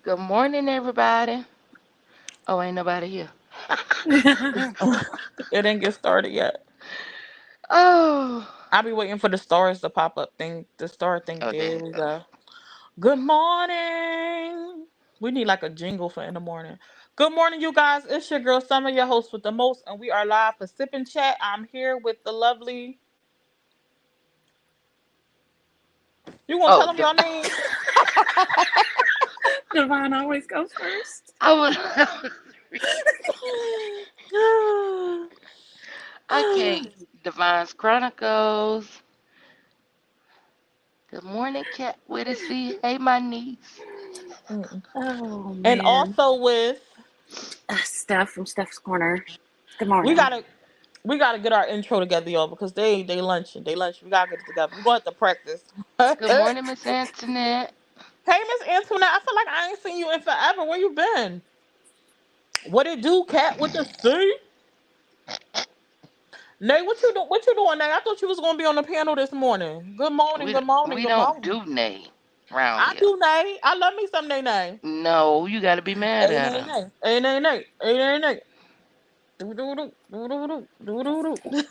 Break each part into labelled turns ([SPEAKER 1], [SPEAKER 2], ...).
[SPEAKER 1] Good morning, everybody. Oh, ain't nobody here.
[SPEAKER 2] It didn't get started yet.
[SPEAKER 1] Oh,
[SPEAKER 2] I'll be waiting for the stars to pop up. Thing the star thing.
[SPEAKER 1] oh, there
[SPEAKER 2] There
[SPEAKER 1] you
[SPEAKER 2] we
[SPEAKER 1] go.
[SPEAKER 2] go. Good morning. We need like a jingle for in the morning. Good morning, you guys. It's your girl Summer, your host with the most, and we are live for Sip and Chat. I'm here with the lovely. You gonna tell
[SPEAKER 1] Oh,
[SPEAKER 2] them your name?
[SPEAKER 3] Devon always goes first.
[SPEAKER 1] I was. Okay, Divine's Chronicles. Good morning, Cat with a C. Hey, my niece.
[SPEAKER 2] Mm.
[SPEAKER 3] Oh
[SPEAKER 2] And
[SPEAKER 3] man.
[SPEAKER 2] also with
[SPEAKER 3] Steph from Steph's Corner. Good
[SPEAKER 2] we
[SPEAKER 3] morning.
[SPEAKER 2] gotta we gotta get our intro together, y'all, because they lunching. They lunch. We gotta get it together. We're gonna have to practice.
[SPEAKER 1] Good morning, Miss Antoinette.
[SPEAKER 2] Hey, Miss Antoinette, I feel like I ain't seen you in forever. Where you been? What it do, cat with the C? Nay, what you doing, Nay? I thought you was gonna be on the panel this morning. Good morning,
[SPEAKER 1] We
[SPEAKER 2] good morning,
[SPEAKER 1] we
[SPEAKER 2] good
[SPEAKER 1] don't
[SPEAKER 2] morning.
[SPEAKER 1] do nay round
[SPEAKER 2] I
[SPEAKER 1] here.
[SPEAKER 2] do, Nay. I love me some Nay Nay.
[SPEAKER 1] No, you got to be mad
[SPEAKER 2] Hey
[SPEAKER 1] at
[SPEAKER 2] Nay
[SPEAKER 1] her.
[SPEAKER 2] Nay. Hey Nay Nay. Hey Nay Nay. Do do do do do do do do do.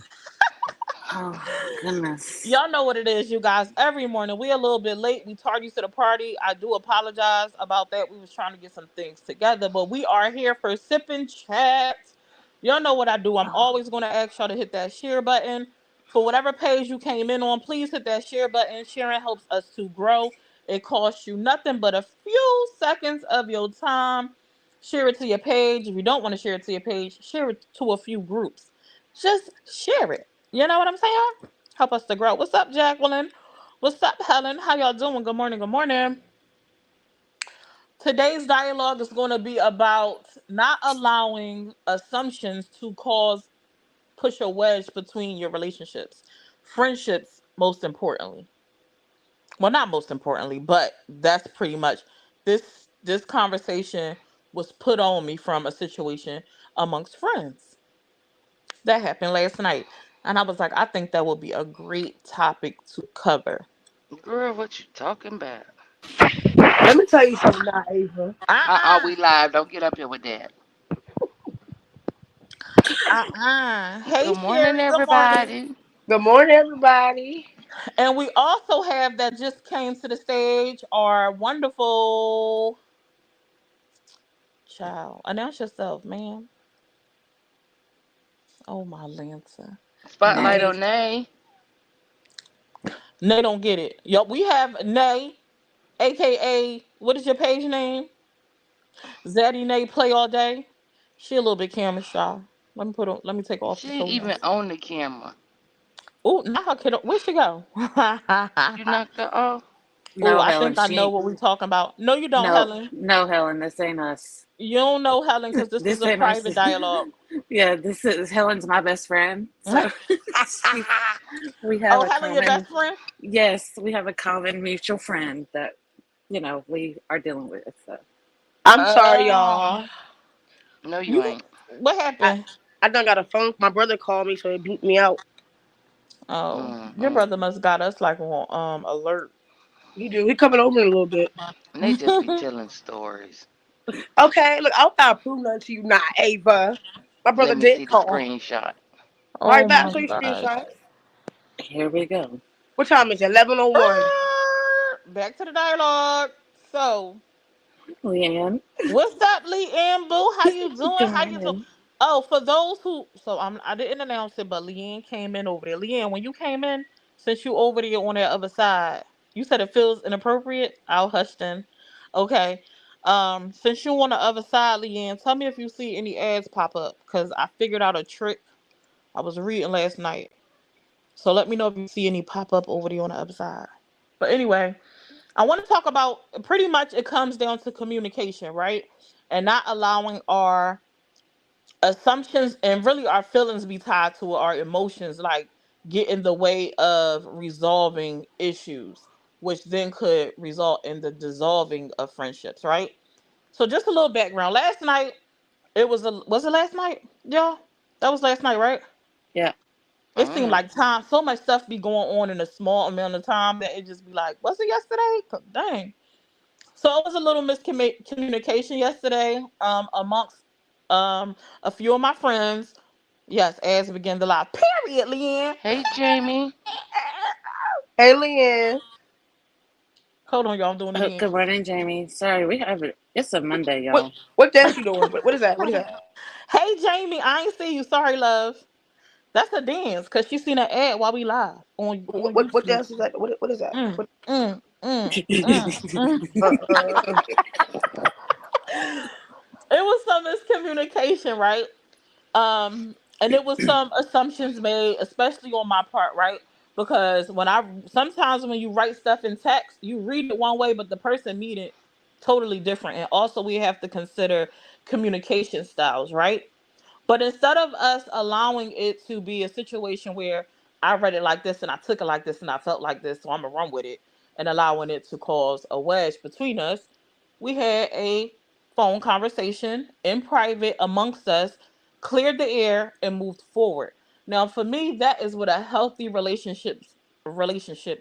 [SPEAKER 3] Oh goodness.
[SPEAKER 2] Y'all know what it is, you guys. Every morning we a little bit late. We tardy to the party. I do apologize about that. We was trying to get some things together, but we are here for sipping chat. Y'all know what I do. I'm
[SPEAKER 3] Oh,
[SPEAKER 2] always gonna ask y'all to hit that share button for whatever page you came in on. Please hit that share button. Sharing helps us to grow. It costs you nothing but a few seconds of your time. Share it to your page. If you don't want to share it to your page, share it to a few groups. Just share it. You know what I'm saying? Help us to grow. What's up, Jacqueline? What's up, Helen? How y'all doing? Good morning. Good morning. Today's dialogue is going to be about not allowing assumptions to cause push a wedge between your relationships, friendships, most importantly. Well, not most importantly, but that's pretty much this conversation was put on me from a situation amongst friends that happened last night, and I was like, I think that would be a great topic to cover.
[SPEAKER 1] Girl, what you talking about?
[SPEAKER 4] Let me tell you something now, Ava.
[SPEAKER 1] We
[SPEAKER 2] Uh-uh.
[SPEAKER 1] live. Don't get up here with that.
[SPEAKER 2] Hey,
[SPEAKER 1] Good morning,
[SPEAKER 2] Sherry. Good morning.
[SPEAKER 1] everybody.
[SPEAKER 4] Good morning, everybody.
[SPEAKER 2] And we also have that just came to the stage our wonderful child. Announce yourself, ma'am. Oh, my Lancer.
[SPEAKER 1] Spotlight
[SPEAKER 2] Nay.
[SPEAKER 3] Nay.
[SPEAKER 1] on nay.
[SPEAKER 2] Nay don't get it. Yo, we have Nay, aka, what is your page name? Zaddy Nay Play All Day. She a little bit camera shy. Let me take off
[SPEAKER 1] She
[SPEAKER 2] the
[SPEAKER 1] ain't even
[SPEAKER 2] socials.
[SPEAKER 1] on the camera.
[SPEAKER 2] Oh, not her kiddo. Where'd she go?
[SPEAKER 1] You knocked her off.
[SPEAKER 2] Oh,
[SPEAKER 3] No,
[SPEAKER 2] I
[SPEAKER 3] Helen.
[SPEAKER 2] think I know what we're talking about. No, you don't,
[SPEAKER 3] No,
[SPEAKER 2] Helen.
[SPEAKER 3] no, Helen. This ain't us.
[SPEAKER 2] You don't know Helen because this is
[SPEAKER 3] This
[SPEAKER 2] a
[SPEAKER 3] ain't us.
[SPEAKER 2] private dialogue.
[SPEAKER 3] Yeah, this is Helen's my best friend. So she, we have
[SPEAKER 2] Oh,
[SPEAKER 3] a
[SPEAKER 2] Helen, your best
[SPEAKER 3] common.
[SPEAKER 2] friend?
[SPEAKER 3] Yes, we have a common mutual friend that we are dealing with. So
[SPEAKER 4] I'm sorry,
[SPEAKER 2] Oh,
[SPEAKER 4] y'all.
[SPEAKER 1] No, you
[SPEAKER 2] you.
[SPEAKER 1] ain't.
[SPEAKER 2] What
[SPEAKER 4] I
[SPEAKER 2] happened?
[SPEAKER 4] I done got a phone. My brother called me, so he beat me out.
[SPEAKER 2] Oh, your
[SPEAKER 1] Mm-mm.
[SPEAKER 2] brother must got us like on alert.
[SPEAKER 4] He do. He coming over in a little bit.
[SPEAKER 1] And they just be telling stories.
[SPEAKER 4] Okay, look, I don't gotta prove nothing to you, not Ava. My
[SPEAKER 1] Let
[SPEAKER 4] brother
[SPEAKER 1] me
[SPEAKER 4] did
[SPEAKER 1] see the
[SPEAKER 4] call.
[SPEAKER 1] screenshot.
[SPEAKER 4] Right
[SPEAKER 2] Oh
[SPEAKER 4] back,
[SPEAKER 2] my
[SPEAKER 4] so you
[SPEAKER 2] gosh.
[SPEAKER 4] screenshot.
[SPEAKER 3] here we go.
[SPEAKER 4] What time is it? 11:01.
[SPEAKER 2] Back to the dialogue. So,
[SPEAKER 3] Leanne,
[SPEAKER 2] what's up, Lee and Boo? How you doing?
[SPEAKER 3] good
[SPEAKER 2] How you doing?
[SPEAKER 3] morning.
[SPEAKER 2] Oh, for those who, so I didn't announce it, but Leanne came in over there. Leanne, when you came in, since you over there on that other side, you said it feels inappropriate. I'll hush then. Okay. Since you on the other side, Leanne, tell me if you see any ads pop up, cause I figured out a trick. I was reading last night, so let me know if you see any pop up over there on the other side. But anyway, I want to talk about pretty much it comes down to communication, right? And not allowing our assumptions and really our feelings be tied to our emotions, like get in the way of resolving issues, which then could result in the dissolving of friendships, right? So just a little background. Last night, was it last night, y'all? That was last night, right?
[SPEAKER 3] Yeah.
[SPEAKER 2] It seemed
[SPEAKER 1] Oh.
[SPEAKER 2] like time, so much stuff be going on in a small amount of time that it just be like, was it yesterday? Dang. So it was a little miscommunication yesterday, amongst a few of my friends. Yes, as began to lie. Period, Leanne.
[SPEAKER 1] Hey, Jamie.
[SPEAKER 4] Hey, Leanne.
[SPEAKER 2] Hold on, y'all. I'm doing it again.
[SPEAKER 3] Good morning, Jamie. Sorry, it's a Monday,
[SPEAKER 4] What
[SPEAKER 3] y'all.
[SPEAKER 4] what dance you doing? What is that? What is that?
[SPEAKER 2] Hey, Jamie. I ain't see you. Sorry, love. That's a dance because she seen an ad while we live on
[SPEAKER 4] What
[SPEAKER 2] YouTube.
[SPEAKER 4] dance is that? What is that?
[SPEAKER 2] Mm,
[SPEAKER 4] What,
[SPEAKER 2] mm, mm, mm, mm.
[SPEAKER 4] uh,
[SPEAKER 2] It was some miscommunication, right? And it was some assumptions made, especially on my part, right? Because sometimes when you write stuff in text, you read it one way, but the person mean it totally different. And also we have to consider communication styles, right? But instead of us allowing it to be a situation where I read it like this and I took it like this and I felt like this, so I'm gonna run with it, and allowing it to cause a wedge between us, we had a phone conversation in private amongst us, cleared the air, and moved forward. Now, for me, that is what a healthy relationship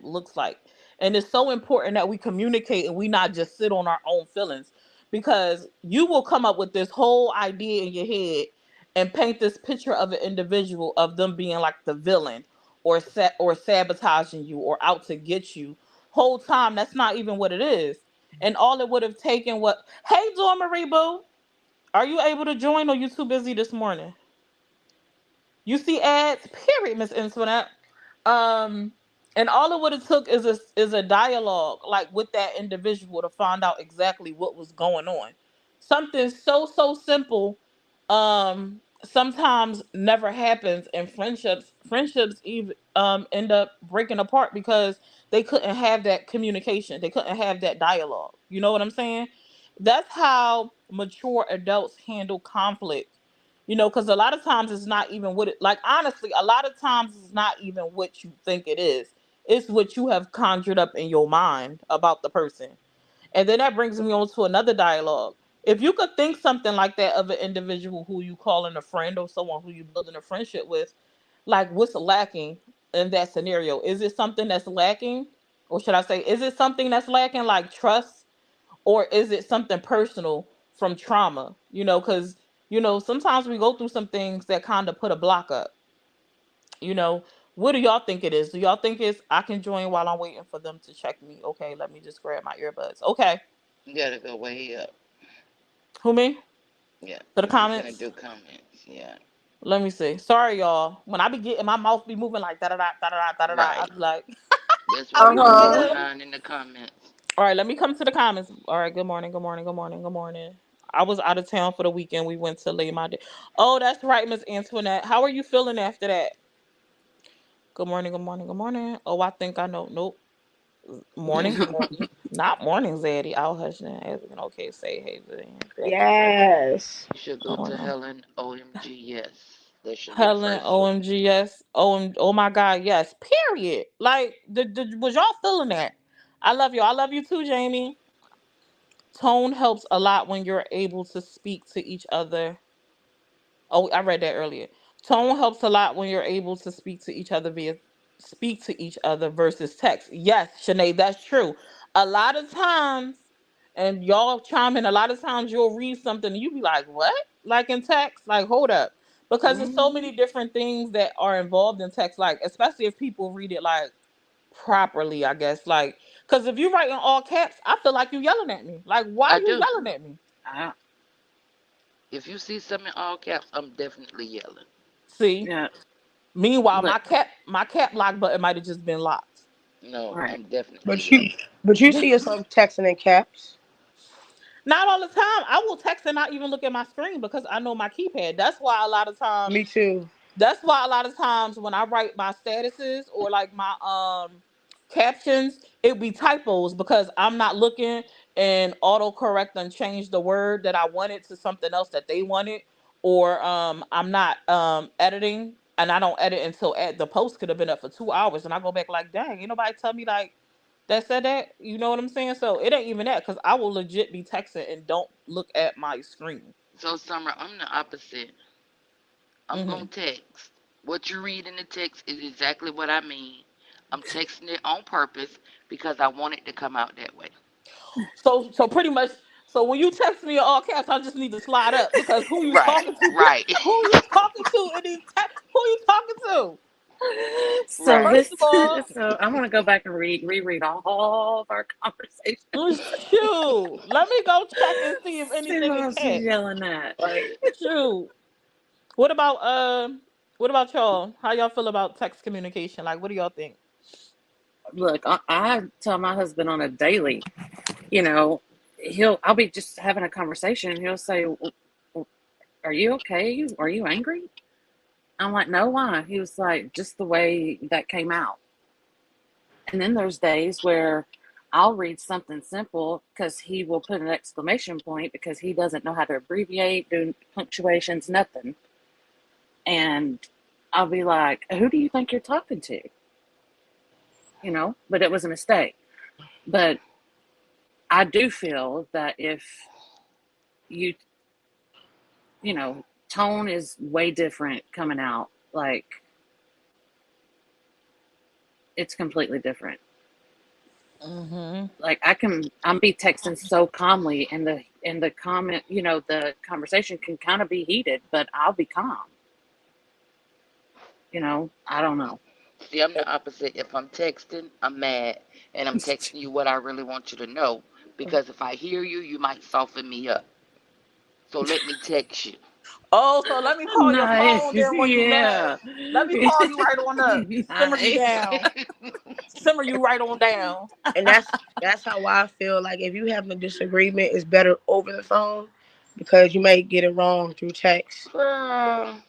[SPEAKER 2] looks like. And it's so important that we communicate and we not just sit on our own feelings, because you will come up with this whole idea in your head and paint this picture of an individual of them being like the villain, or sabotaging you or out to get you. Whole time that's not even what it is. And all it would have taken, what, hey, Dawn Marie Boo, are you able to join or you too busy this morning? You see ads, period, Miss Antoinette. Um, and all it would have took is a dialogue like with that individual to find out exactly what was going on. Something so simple, sometimes never happens, and friendships even end up breaking apart because they couldn't have that communication. They couldn't have that dialogue. You know what I'm saying? That's how mature adults handle conflict. Because a lot of times it's not even what it, like, honestly, a lot of times it's not even what you think it is. It's what you have conjured up in your mind about the person. And then that brings me on to another dialogue. If you could think something like that of an individual who you calling a friend or someone who you building a friendship with, like, what's lacking in that scenario? Is it something that's lacking? Or should I say, is it something that's lacking, like trust? Or is it something personal from trauma? Because sometimes we go through some things that kind of put a block up. you know what do y'all think it is? Do y'all think it's, I can join while I'm waiting for them to check me? Okay, let me just grab my earbuds. Okay.
[SPEAKER 1] You gotta go way up.
[SPEAKER 2] Who, me?
[SPEAKER 1] Yeah.
[SPEAKER 2] To the
[SPEAKER 1] If you're gonna
[SPEAKER 2] comments.
[SPEAKER 1] do comments. Yeah.
[SPEAKER 2] Let me see. Sorry, y'all, when I be getting my mouth be moving like da da da da da da da da, I
[SPEAKER 1] Right.
[SPEAKER 2] be like,
[SPEAKER 1] That's what
[SPEAKER 2] are
[SPEAKER 1] we
[SPEAKER 2] we
[SPEAKER 1] want you to
[SPEAKER 4] huh.
[SPEAKER 2] good?
[SPEAKER 1] find in the comments.
[SPEAKER 2] All right, let me come to the comments. All right, good morning, good morning, good morning, good morning. I was out of town for the weekend. We went to lay my day. Oh, that's right, Miss Antoinette. How are you feeling after that? Good morning, good morning, good morning. Oh, I think I know. Nope. Morning, Zaddy. Not morning, Zaddy. I'll hush then. As we can, okay, say hey, Zaddy. That's right.
[SPEAKER 4] Yes.
[SPEAKER 1] You should go
[SPEAKER 2] Oh,
[SPEAKER 1] to
[SPEAKER 2] no.
[SPEAKER 1] Helen OMG yes. That should be the
[SPEAKER 2] Helen,
[SPEAKER 1] first one.
[SPEAKER 2] OMG, yes. Oh my God, yes. Period. Like, was y'all feeling that? I love you. I love you too, Jamie. Tone helps a lot when you're able to speak to each other. Oh, I read that earlier. Tone helps a lot when you're able to speak to each other versus text. Yes, Sinead, that's true. A lot of times, and y'all chime in, a lot of times you'll read something and you be like, what? Like in text? Like, hold up. Because there's so
[SPEAKER 1] Hmm.
[SPEAKER 2] many different things that are involved in text, like, especially if people read it like properly, I guess. Like, because if you write in all caps, I feel like you yelling at me. Like, why are
[SPEAKER 1] I
[SPEAKER 2] you
[SPEAKER 1] do.
[SPEAKER 2] yelling at me?
[SPEAKER 3] uh,
[SPEAKER 1] If you see something in all caps, I'm definitely yelling.
[SPEAKER 2] See?
[SPEAKER 3] yeah,
[SPEAKER 2] Meanwhile,
[SPEAKER 3] but
[SPEAKER 2] my cap lock button might have just been locked.
[SPEAKER 1] No,
[SPEAKER 3] right.
[SPEAKER 1] I'm definitely
[SPEAKER 4] But you
[SPEAKER 1] yelling.
[SPEAKER 4] but you see yourself texting in caps.
[SPEAKER 2] Not all the time. I will text and not even look at my screen because I know my keypad.
[SPEAKER 4] Me too.
[SPEAKER 2] That's why a lot of times when I write my statuses or like my captions, it be typos because I'm not looking, and autocorrect and change the word that I wanted to something else that they wanted, or I'm not editing, and I don't edit until the post could have been up for 2 hours, and I go back like, dang, ain't nobody tell me like that said that. You know what I'm saying? So it ain't even that, because I will legit be texting and don't look at my screen.
[SPEAKER 1] So, Summer, I'm the opposite. I'm
[SPEAKER 2] Hmm.
[SPEAKER 1] going to text. What you read in the text is exactly what I mean. I'm texting it on purpose because I want it to come out that way.
[SPEAKER 2] So pretty much. So when you text me in all caps, I just need to slide up because who you
[SPEAKER 1] Right,
[SPEAKER 2] talking to?
[SPEAKER 1] right,
[SPEAKER 2] Who you talking to in these text? Who you talking to?
[SPEAKER 3] So
[SPEAKER 1] right.
[SPEAKER 2] First
[SPEAKER 3] this,
[SPEAKER 2] of all,
[SPEAKER 3] so I want to go back and reread all of our conversations.
[SPEAKER 2] shoot. Let me go check and see if
[SPEAKER 3] See
[SPEAKER 2] anything
[SPEAKER 3] what
[SPEAKER 2] is
[SPEAKER 3] else she's
[SPEAKER 2] text.
[SPEAKER 3] yelling at.
[SPEAKER 4] Like,
[SPEAKER 2] Shoot. What about what about y'all? How y'all feel about text communication? Like what do y'all think?
[SPEAKER 3] Look, I tell my husband on a daily, you know, I'll be just having a conversation and he'll say, "Are you okay? Are you angry?" I'm like, "No, why?" He was like, "Just the way that came out." And then there's days where I'll read something simple because he will put an exclamation point because he doesn't know how to abbreviate, do punctuations, nothing. And I'll be like, "Who do you think you're talking to?" But it was a mistake. But I do feel that if you, tone is way different coming out. Like, it's completely different.
[SPEAKER 2] Mm-hmm.
[SPEAKER 3] Like I'm be texting so calmly and the comment, the conversation can kind of be heated, but I'll be calm. I don't know.
[SPEAKER 1] See, I'm the opposite. If I'm texting, I'm mad, and I'm texting you what I really want you to know. Because if I hear you, you might soften me up. So let me text you.
[SPEAKER 2] Oh, so let me call your
[SPEAKER 3] Nice.
[SPEAKER 2] phone then when you mad.
[SPEAKER 3] Yeah.
[SPEAKER 2] Let me call you right on up. Simmer you
[SPEAKER 3] Nice.
[SPEAKER 2] down. Simmer you right on down.
[SPEAKER 4] and that's how I feel. Like if you have a disagreement, it's better over the phone because you may get it wrong through text.
[SPEAKER 1] Girl,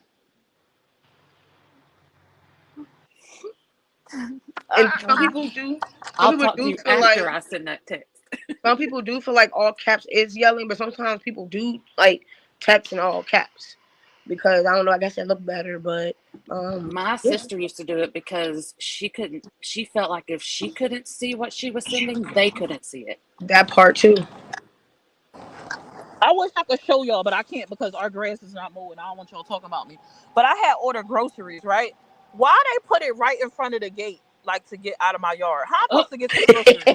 [SPEAKER 4] And some
[SPEAKER 2] Uh-uh.
[SPEAKER 4] people do. Some
[SPEAKER 3] I'll
[SPEAKER 4] people
[SPEAKER 3] talk to
[SPEAKER 4] do
[SPEAKER 3] you
[SPEAKER 4] feel
[SPEAKER 3] after
[SPEAKER 4] like
[SPEAKER 3] I send that text.
[SPEAKER 4] some people do feel like all caps is yelling, but sometimes people do like text in all caps because I don't know. I guess they look better, but
[SPEAKER 3] My
[SPEAKER 4] yeah,
[SPEAKER 3] sister used to do it because she felt like if she couldn't see what she was sending, they couldn't see it.
[SPEAKER 4] that part too.
[SPEAKER 2] I wish I could show y'all, but I can't because our grass is not mowing. I don't want y'all talking about me. But I had ordered groceries, right? Why they put it right in front of the gate, like to get out of my yard? How I'm
[SPEAKER 3] Oh,
[SPEAKER 2] supposed to get to the groceries?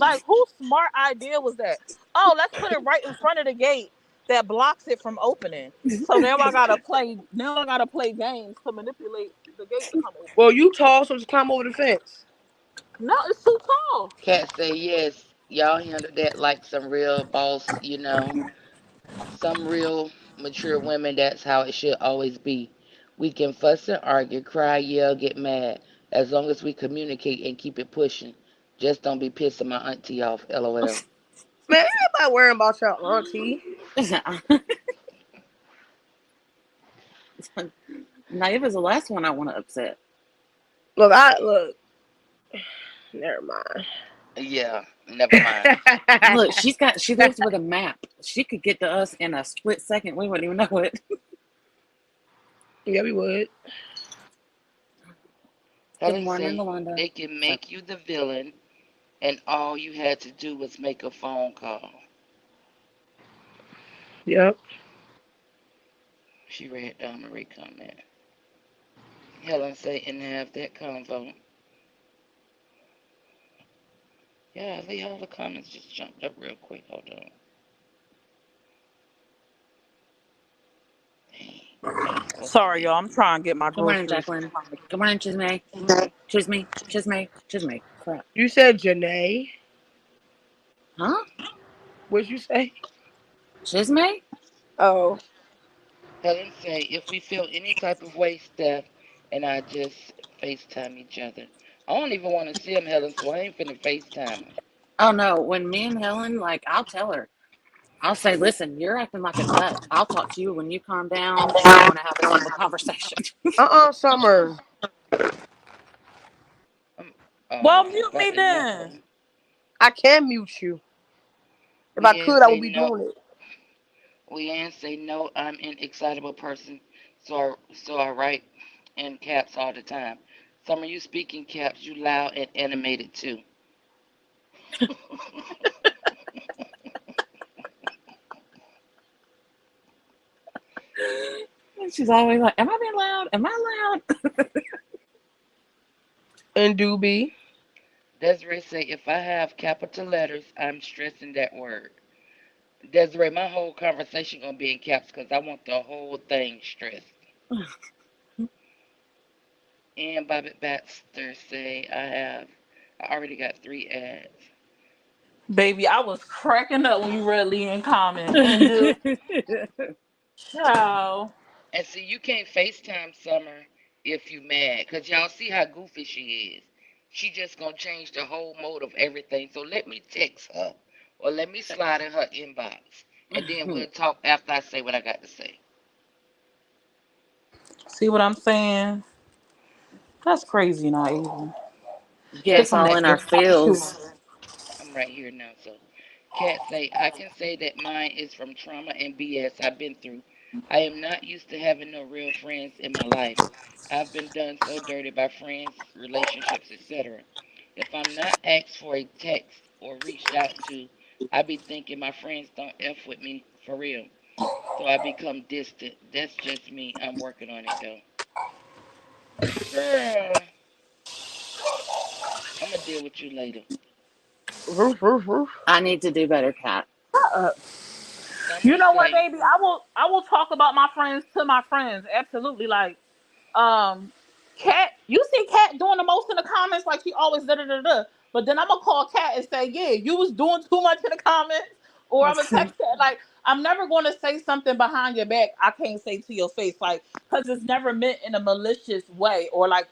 [SPEAKER 2] Like whose smart idea was that? Oh, let's put it right in front of the gate that blocks it from opening. So now I gotta play games to manipulate the gate to come open.
[SPEAKER 4] Well, you tall, so just climb over the fence.
[SPEAKER 2] No, it's too tall.
[SPEAKER 1] cat say yes. Y'all handle that like some real boss, some real mature women. That's how it should always be. We can fuss and argue, cry, yell, get mad, as long as we communicate and keep it pushing. Just don't be pissing my auntie off. LOL.
[SPEAKER 4] Man, everybody worrying about your auntie.
[SPEAKER 3] now it was the last one I want to upset.
[SPEAKER 4] Look. Never mind.
[SPEAKER 1] Yeah, never mind.
[SPEAKER 3] Look, she lives with a map. She could get to us in a split second. We wouldn't even know it.
[SPEAKER 4] Yeah, we would.
[SPEAKER 3] Good
[SPEAKER 1] Helen
[SPEAKER 3] morning,
[SPEAKER 1] say
[SPEAKER 3] Melinda.
[SPEAKER 1] they can
[SPEAKER 3] So,
[SPEAKER 1] make you the villain, and all you had to do was make a phone call.
[SPEAKER 4] Yep.
[SPEAKER 1] She read Marie comment. Helen say and have that convo. Yeah, all the comments just jumped up real quick. Hold on. Dang. Okay, what's the
[SPEAKER 2] Sorry, y'all.
[SPEAKER 1] date?
[SPEAKER 2] I'm trying to get my
[SPEAKER 3] good morning,
[SPEAKER 2] groceries.
[SPEAKER 3] Jacqueline. Good morning, Chisme. Chisme. Chisme. Chisme. Crap.
[SPEAKER 4] You said Janae.
[SPEAKER 3] Huh?
[SPEAKER 4] What'd you say?
[SPEAKER 3] Chisme?
[SPEAKER 4] Oh.
[SPEAKER 1] Helen say if we feel any type of way, Steph and I just FaceTime each other. I don't even want to see him, Helen, so I ain't finna FaceTime him.
[SPEAKER 3] Oh no. When me and Helen, like, I'll tell her. I'll say, listen, you're acting like a nut. I'll talk to you when you calm down and I want to have a simple conversation.
[SPEAKER 4] Summer.
[SPEAKER 1] Um,
[SPEAKER 2] Well,
[SPEAKER 1] okay,
[SPEAKER 2] mute
[SPEAKER 1] about
[SPEAKER 2] me
[SPEAKER 1] to yell at
[SPEAKER 2] then.
[SPEAKER 1] him.
[SPEAKER 4] I can mute you. If I
[SPEAKER 1] Leanne
[SPEAKER 4] could, I
[SPEAKER 1] say
[SPEAKER 4] would be
[SPEAKER 1] no.
[SPEAKER 4] doing it.
[SPEAKER 1] Leanne say no. I'm an excitable person, so I write in caps all the time. Summer, you speak in caps. You loud and animated too.
[SPEAKER 3] She's always like, "Am I being loud? Am I loud?"
[SPEAKER 4] And do be.
[SPEAKER 1] Desiree say, if I have capital letters, I'm stressing that word. Desiree, my whole conversation gonna be in caps because I want the whole thing stressed. And Bobby Baxter say, I already got 3 ads.
[SPEAKER 2] Baby, I was cracking up when you read Leanne comment. And dude, ciao.
[SPEAKER 1] And see, you can't FaceTime Summer if you mad, cause y'all see how goofy she is. She just gonna change the whole mode of everything. So let me text her, or let me slide in her inbox, and then we'll talk after I say what I got to say.
[SPEAKER 2] See what I'm saying? That's crazy, not even. Get
[SPEAKER 3] Gets
[SPEAKER 2] from
[SPEAKER 3] all
[SPEAKER 2] that
[SPEAKER 3] in our
[SPEAKER 2] attitude.
[SPEAKER 3] feels.
[SPEAKER 1] I'm right here now. So, Cat say, I can say that mine is from trauma and BS I've been through. I am not used to having no real friends in my life. I've been done so dirty by friends, relationships, etc. If I'm not asked for a text or reached out to, I be thinking my friends don't F with me for real. So I become distant. That's just me. I'm working on it though. Girl, I'm gonna deal with you later.
[SPEAKER 4] Roof, roof, roof.
[SPEAKER 3] I need to do better, Cat.
[SPEAKER 2] You
[SPEAKER 1] Summer
[SPEAKER 2] know what,
[SPEAKER 1] say,
[SPEAKER 2] baby? I will talk about my friends to my friends. Absolutely. Like, um, Cat, you see Cat doing the most in the comments, like she always da da da da. But then I'm gonna call Cat and say, yeah, you was doing too much in the comments, or I'm gonna text Cat. Like, I'm never gonna say something behind your back I can't say to your face, like, cause it's never meant in a malicious way or like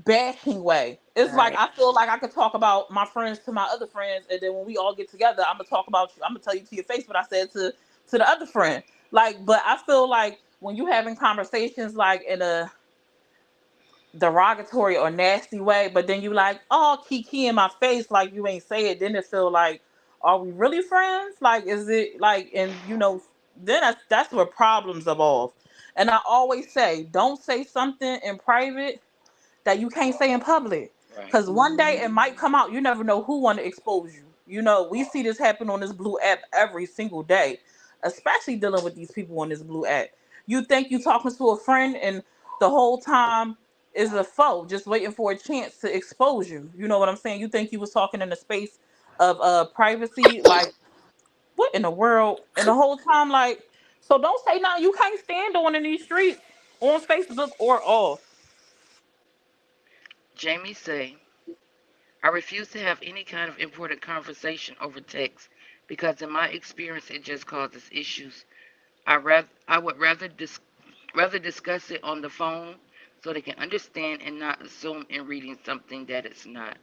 [SPEAKER 2] bashing way. It's like
[SPEAKER 3] Right.
[SPEAKER 2] I feel like I could talk about my friends to my other friends, and then when we all get together, I'm gonna talk about you. I'm gonna tell you to your face what I said to the other friend. Like, but I feel like when you having conversations like in a derogatory or nasty way, but then you like, oh, Kiki in my face, like you ain't say it. Then it feel like, are we really friends? Like, is it like, and then that's where problems evolve. And I always say, don't say something in private that you can't say in public.
[SPEAKER 1] right.
[SPEAKER 2] Because one day it might come out. You never know who want to expose you. We see this happen on this blue app every single day, especially dealing with these people on this blue app. You think you talking to a friend and the whole time is a foe just waiting for a chance to expose you. You know what I'm saying? You think you was talking in a space of privacy, like what in the world? And the whole time, like, so don't say nothing you can't stand on in these streets, on Facebook or off.
[SPEAKER 1] Jamie say, I refuse to have any kind of important conversation over text because in my experience it just causes issues. I would rather discuss it on the phone so they can understand and not assume in reading something that it's not.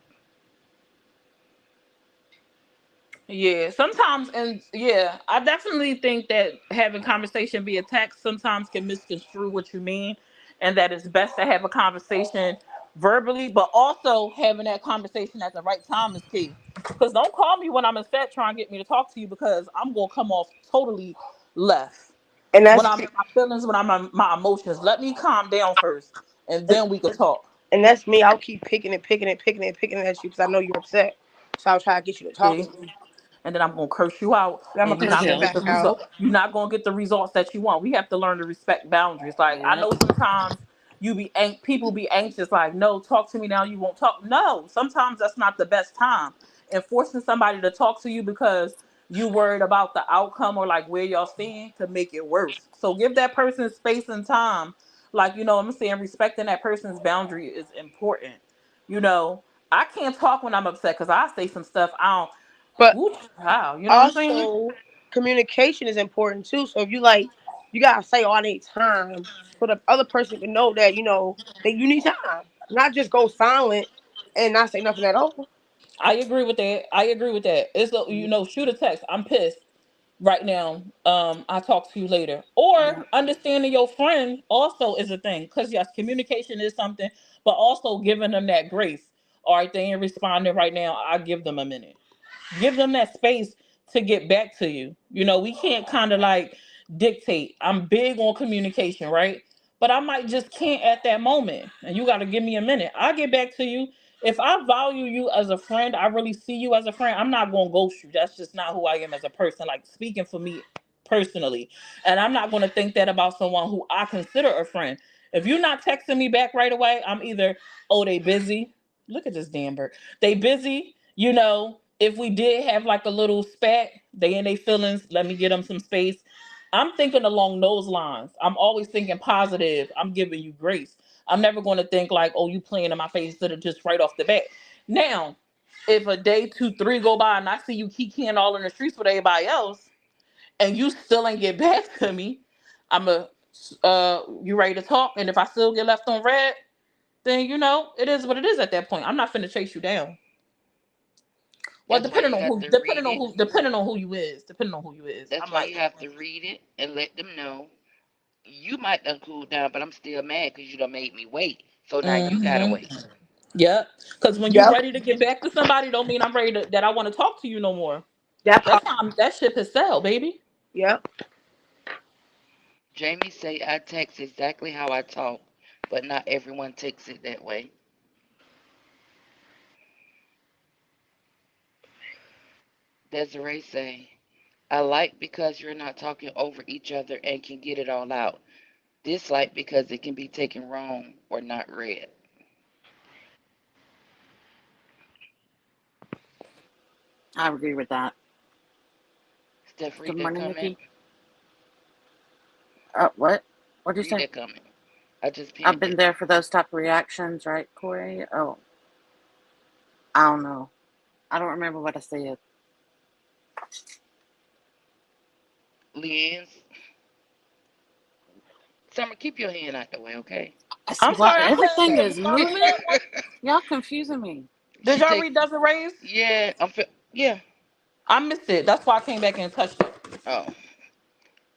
[SPEAKER 2] Yeah, sometimes, and yeah, I definitely think that having conversation via text sometimes can misconstrue what you mean, and that it's best to have a conversation verbally, but also having that conversation at the right time is key. Because don't call me when I'm upset trying to get me to talk to you because I'm gonna come off totally left
[SPEAKER 4] And
[SPEAKER 2] when
[SPEAKER 4] that's
[SPEAKER 2] I'm in my feelings, when I'm in my emotions. Let me calm down first, and then we could talk.
[SPEAKER 4] and that's me. I'll keep picking and picking and picking and picking at you because I know you're upset. So I'll try to get you to talk
[SPEAKER 2] See?
[SPEAKER 4] to me.
[SPEAKER 2] And then I'm gonna curse you out,
[SPEAKER 4] And I'm
[SPEAKER 2] and
[SPEAKER 4] gonna
[SPEAKER 2] you're
[SPEAKER 4] curse
[SPEAKER 2] not
[SPEAKER 4] you
[SPEAKER 2] gonna get
[SPEAKER 3] Yeah.
[SPEAKER 2] the
[SPEAKER 4] back
[SPEAKER 2] result.
[SPEAKER 4] out.
[SPEAKER 2] You're not gonna get the results that you want. We have to learn to respect boundaries. Like I
[SPEAKER 3] Yep.
[SPEAKER 2] know sometimes people be anxious, like, no, talk to me now. You won't talk. No, sometimes that's not the best time. And forcing somebody to talk to you because you worried about the outcome or like where y'all stand could make it worse. So give that person space and time. Like I'm saying, respecting that person's boundary is important. You know, I can't talk when I'm upset because I say some stuff I don't.
[SPEAKER 4] But
[SPEAKER 2] Whoop, wow, you know what I'm saying?
[SPEAKER 4] also, communication is important too. So if you like, you gotta say, "Oh, I need time," so the other person can know that that you need time, not just go silent and not say nothing at all.
[SPEAKER 2] I agree with that. I agree with that. It's shoot a text. I'm pissed right now. I'll talk to you later. Or
[SPEAKER 3] Yep.
[SPEAKER 2] understanding your friend also is a thing. Because yes, communication is something, but also giving them that grace. All right, they ain't responding right now. I give them a minute. Give them that space to get back to you. We can't kind of like dictate. I'm big on communication, right? But I might just can't at that moment. And you got to give me a minute. I'll get back to you. If I value you as a friend, I really see you as a friend, I'm not going to ghost you. That's just not who I am as a person. Like speaking for me, personally. And I'm not going to think that about someone who I consider a friend. If you're not texting me back right away, I'm either, oh, they busy. Look at this damn bird. They busy. If we did have like a little spat, they in their feelings, let me get them some space. I'm thinking along those lines. I'm always thinking positive. I'm giving you grace. I'm never going to think like, oh, you playing in my face that are just right off the bat. Now, if a day, two, three go by and I see you kikiing all in the streets with everybody else, and you still ain't get back to me, you ready to talk? And if I still get left on red, then it is what it is at that point. I'm not finna chase you down. Well,
[SPEAKER 1] That's why you have to read it.
[SPEAKER 2] depending on who you is.
[SPEAKER 1] That's
[SPEAKER 2] I'm
[SPEAKER 1] why
[SPEAKER 2] like,
[SPEAKER 1] you have to read it and let them know. You might done cool down, but I'm still mad because you done made me wait. So now you gotta
[SPEAKER 2] mm-hmm.
[SPEAKER 1] wait.
[SPEAKER 2] Yep. Because when you
[SPEAKER 4] Yep.
[SPEAKER 2] ready to get back to somebody, don't mean I'm ready that I want to talk to you no more.
[SPEAKER 4] That
[SPEAKER 2] That's
[SPEAKER 4] part.
[SPEAKER 2] how that ship has sailed, baby.
[SPEAKER 4] Yep.
[SPEAKER 1] Jamie say I text exactly how I talk, but not everyone takes it that way. Desiree say I like because you're not talking over each other and can get it all out. Dislike because it can be taken wrong or not read.
[SPEAKER 3] I agree with that.
[SPEAKER 1] Steph,
[SPEAKER 3] Good
[SPEAKER 1] read that
[SPEAKER 3] morning,
[SPEAKER 1] comment.
[SPEAKER 3] Nikki. What? What did you
[SPEAKER 1] Read
[SPEAKER 3] say?
[SPEAKER 1] that comment. I just
[SPEAKER 3] I've
[SPEAKER 1] pinned
[SPEAKER 3] been
[SPEAKER 1] it.
[SPEAKER 3] there for those type of reactions, right, Corey? Oh, I don't know. I don't remember what I said.
[SPEAKER 1] Leanne's. Summer, keep your hand out the way, okay?
[SPEAKER 2] I'm
[SPEAKER 3] What?
[SPEAKER 2] sorry, I
[SPEAKER 3] Everything
[SPEAKER 2] said,
[SPEAKER 3] is
[SPEAKER 2] y'all
[SPEAKER 3] moving.
[SPEAKER 2] said what?
[SPEAKER 3] Y'all confusing me.
[SPEAKER 2] Did
[SPEAKER 1] She
[SPEAKER 2] y'all
[SPEAKER 1] take
[SPEAKER 2] read Desiree's?
[SPEAKER 1] yeah, yeah.
[SPEAKER 2] I missed it. That's why I came back and touched it.
[SPEAKER 1] Oh.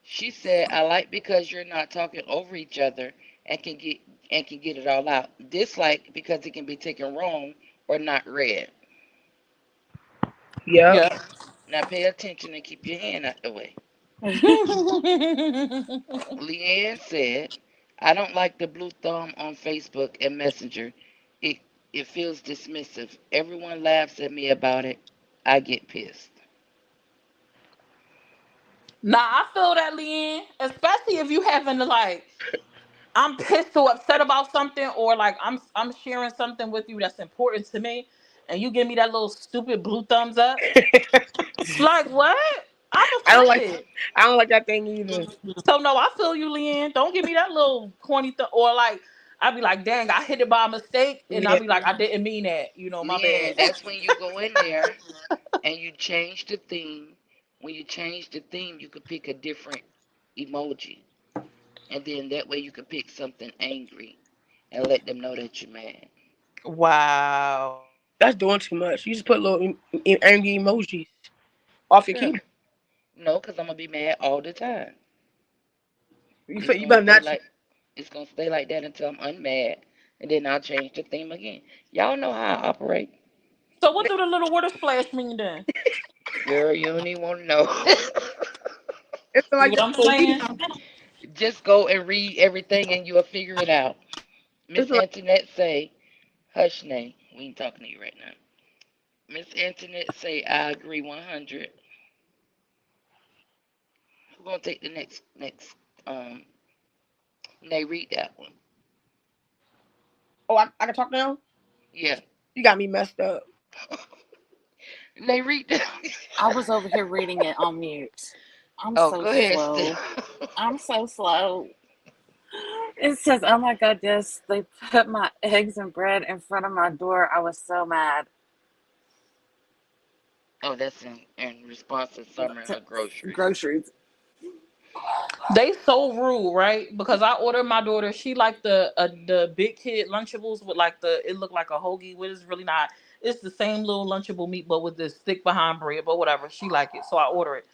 [SPEAKER 1] She said I like because you're not talking over each other and can get it all out. Dislike because it can be taken wrong or not read.
[SPEAKER 4] Yep.
[SPEAKER 2] Yeah.
[SPEAKER 1] Now pay attention and keep your hand out the way. Leanne said, I don't like the blue thumb on Facebook and Messenger. It it feels dismissive. Everyone laughs at me about it. I get pissed.
[SPEAKER 2] Nah, I feel that, Leanne. Especially if you having to like, I'm pissed or upset about something, or like I'm sharing something with you that's important to me, and you give me that little stupid blue thumbs up. Like what? I'm
[SPEAKER 4] I don't like.
[SPEAKER 2] offended.
[SPEAKER 4] I don't like that thing either.
[SPEAKER 2] So no, I feel you, Leanne. Don't give me that little corny thing, or like I'd be like, dang, I hit it by mistake, and I'd
[SPEAKER 4] Yeah.
[SPEAKER 2] be like, I didn't mean that. My bad.
[SPEAKER 1] Leanne, that's when you go in there and you change the theme. When you change the theme, you could pick a different emoji. And then that way you can pick something angry and let them know that you're mad.
[SPEAKER 2] Wow.
[SPEAKER 4] That's doing too much. You just put little angry emojis off your
[SPEAKER 1] Yeah.
[SPEAKER 4] keyboard.
[SPEAKER 1] No, because I'm gonna be mad all the time. It's
[SPEAKER 4] You
[SPEAKER 1] gonna
[SPEAKER 4] better
[SPEAKER 1] stay
[SPEAKER 4] not.
[SPEAKER 1] like it's gonna stay like that until I'm unmad, and then I'll change the theme again. Y'all know how I operate.
[SPEAKER 2] So what do the little water splash mean then?
[SPEAKER 1] Girl, you don't even want to know.
[SPEAKER 4] It's
[SPEAKER 2] See
[SPEAKER 4] like
[SPEAKER 2] what
[SPEAKER 4] that
[SPEAKER 2] I'm
[SPEAKER 4] for me.
[SPEAKER 2] saying?
[SPEAKER 1] Just go and read everything, and you'll figure it out. Miss
[SPEAKER 4] It's like
[SPEAKER 1] Antoinette say, "Hush, Nay. We ain't talking to you right now." Miss Antoinette say, "I agree 100." Who's gonna take the next? Um, Nay, read that one.
[SPEAKER 4] oh, I can talk now.
[SPEAKER 1] Yeah.
[SPEAKER 4] You got me messed up.
[SPEAKER 1] Nay, read that.
[SPEAKER 3] I was over here reading it on mute. I'm
[SPEAKER 1] Oh,
[SPEAKER 3] so
[SPEAKER 1] go ahead,
[SPEAKER 3] slow.
[SPEAKER 1] Steph.
[SPEAKER 3] I'm so slow. It says, "Oh my God, yes, they put my eggs and bread in front of my door. I was so mad."
[SPEAKER 1] Oh, that's in response to Summer and
[SPEAKER 3] To
[SPEAKER 1] her groceries.
[SPEAKER 3] groceries.
[SPEAKER 2] They so rude, right? Because I ordered my daughter. She like the big kid Lunchables with like it looked like a hoagie, but it's really not. It's the same little Lunchable meat, but with this thick behind bread. But whatever, she like it, so I order it.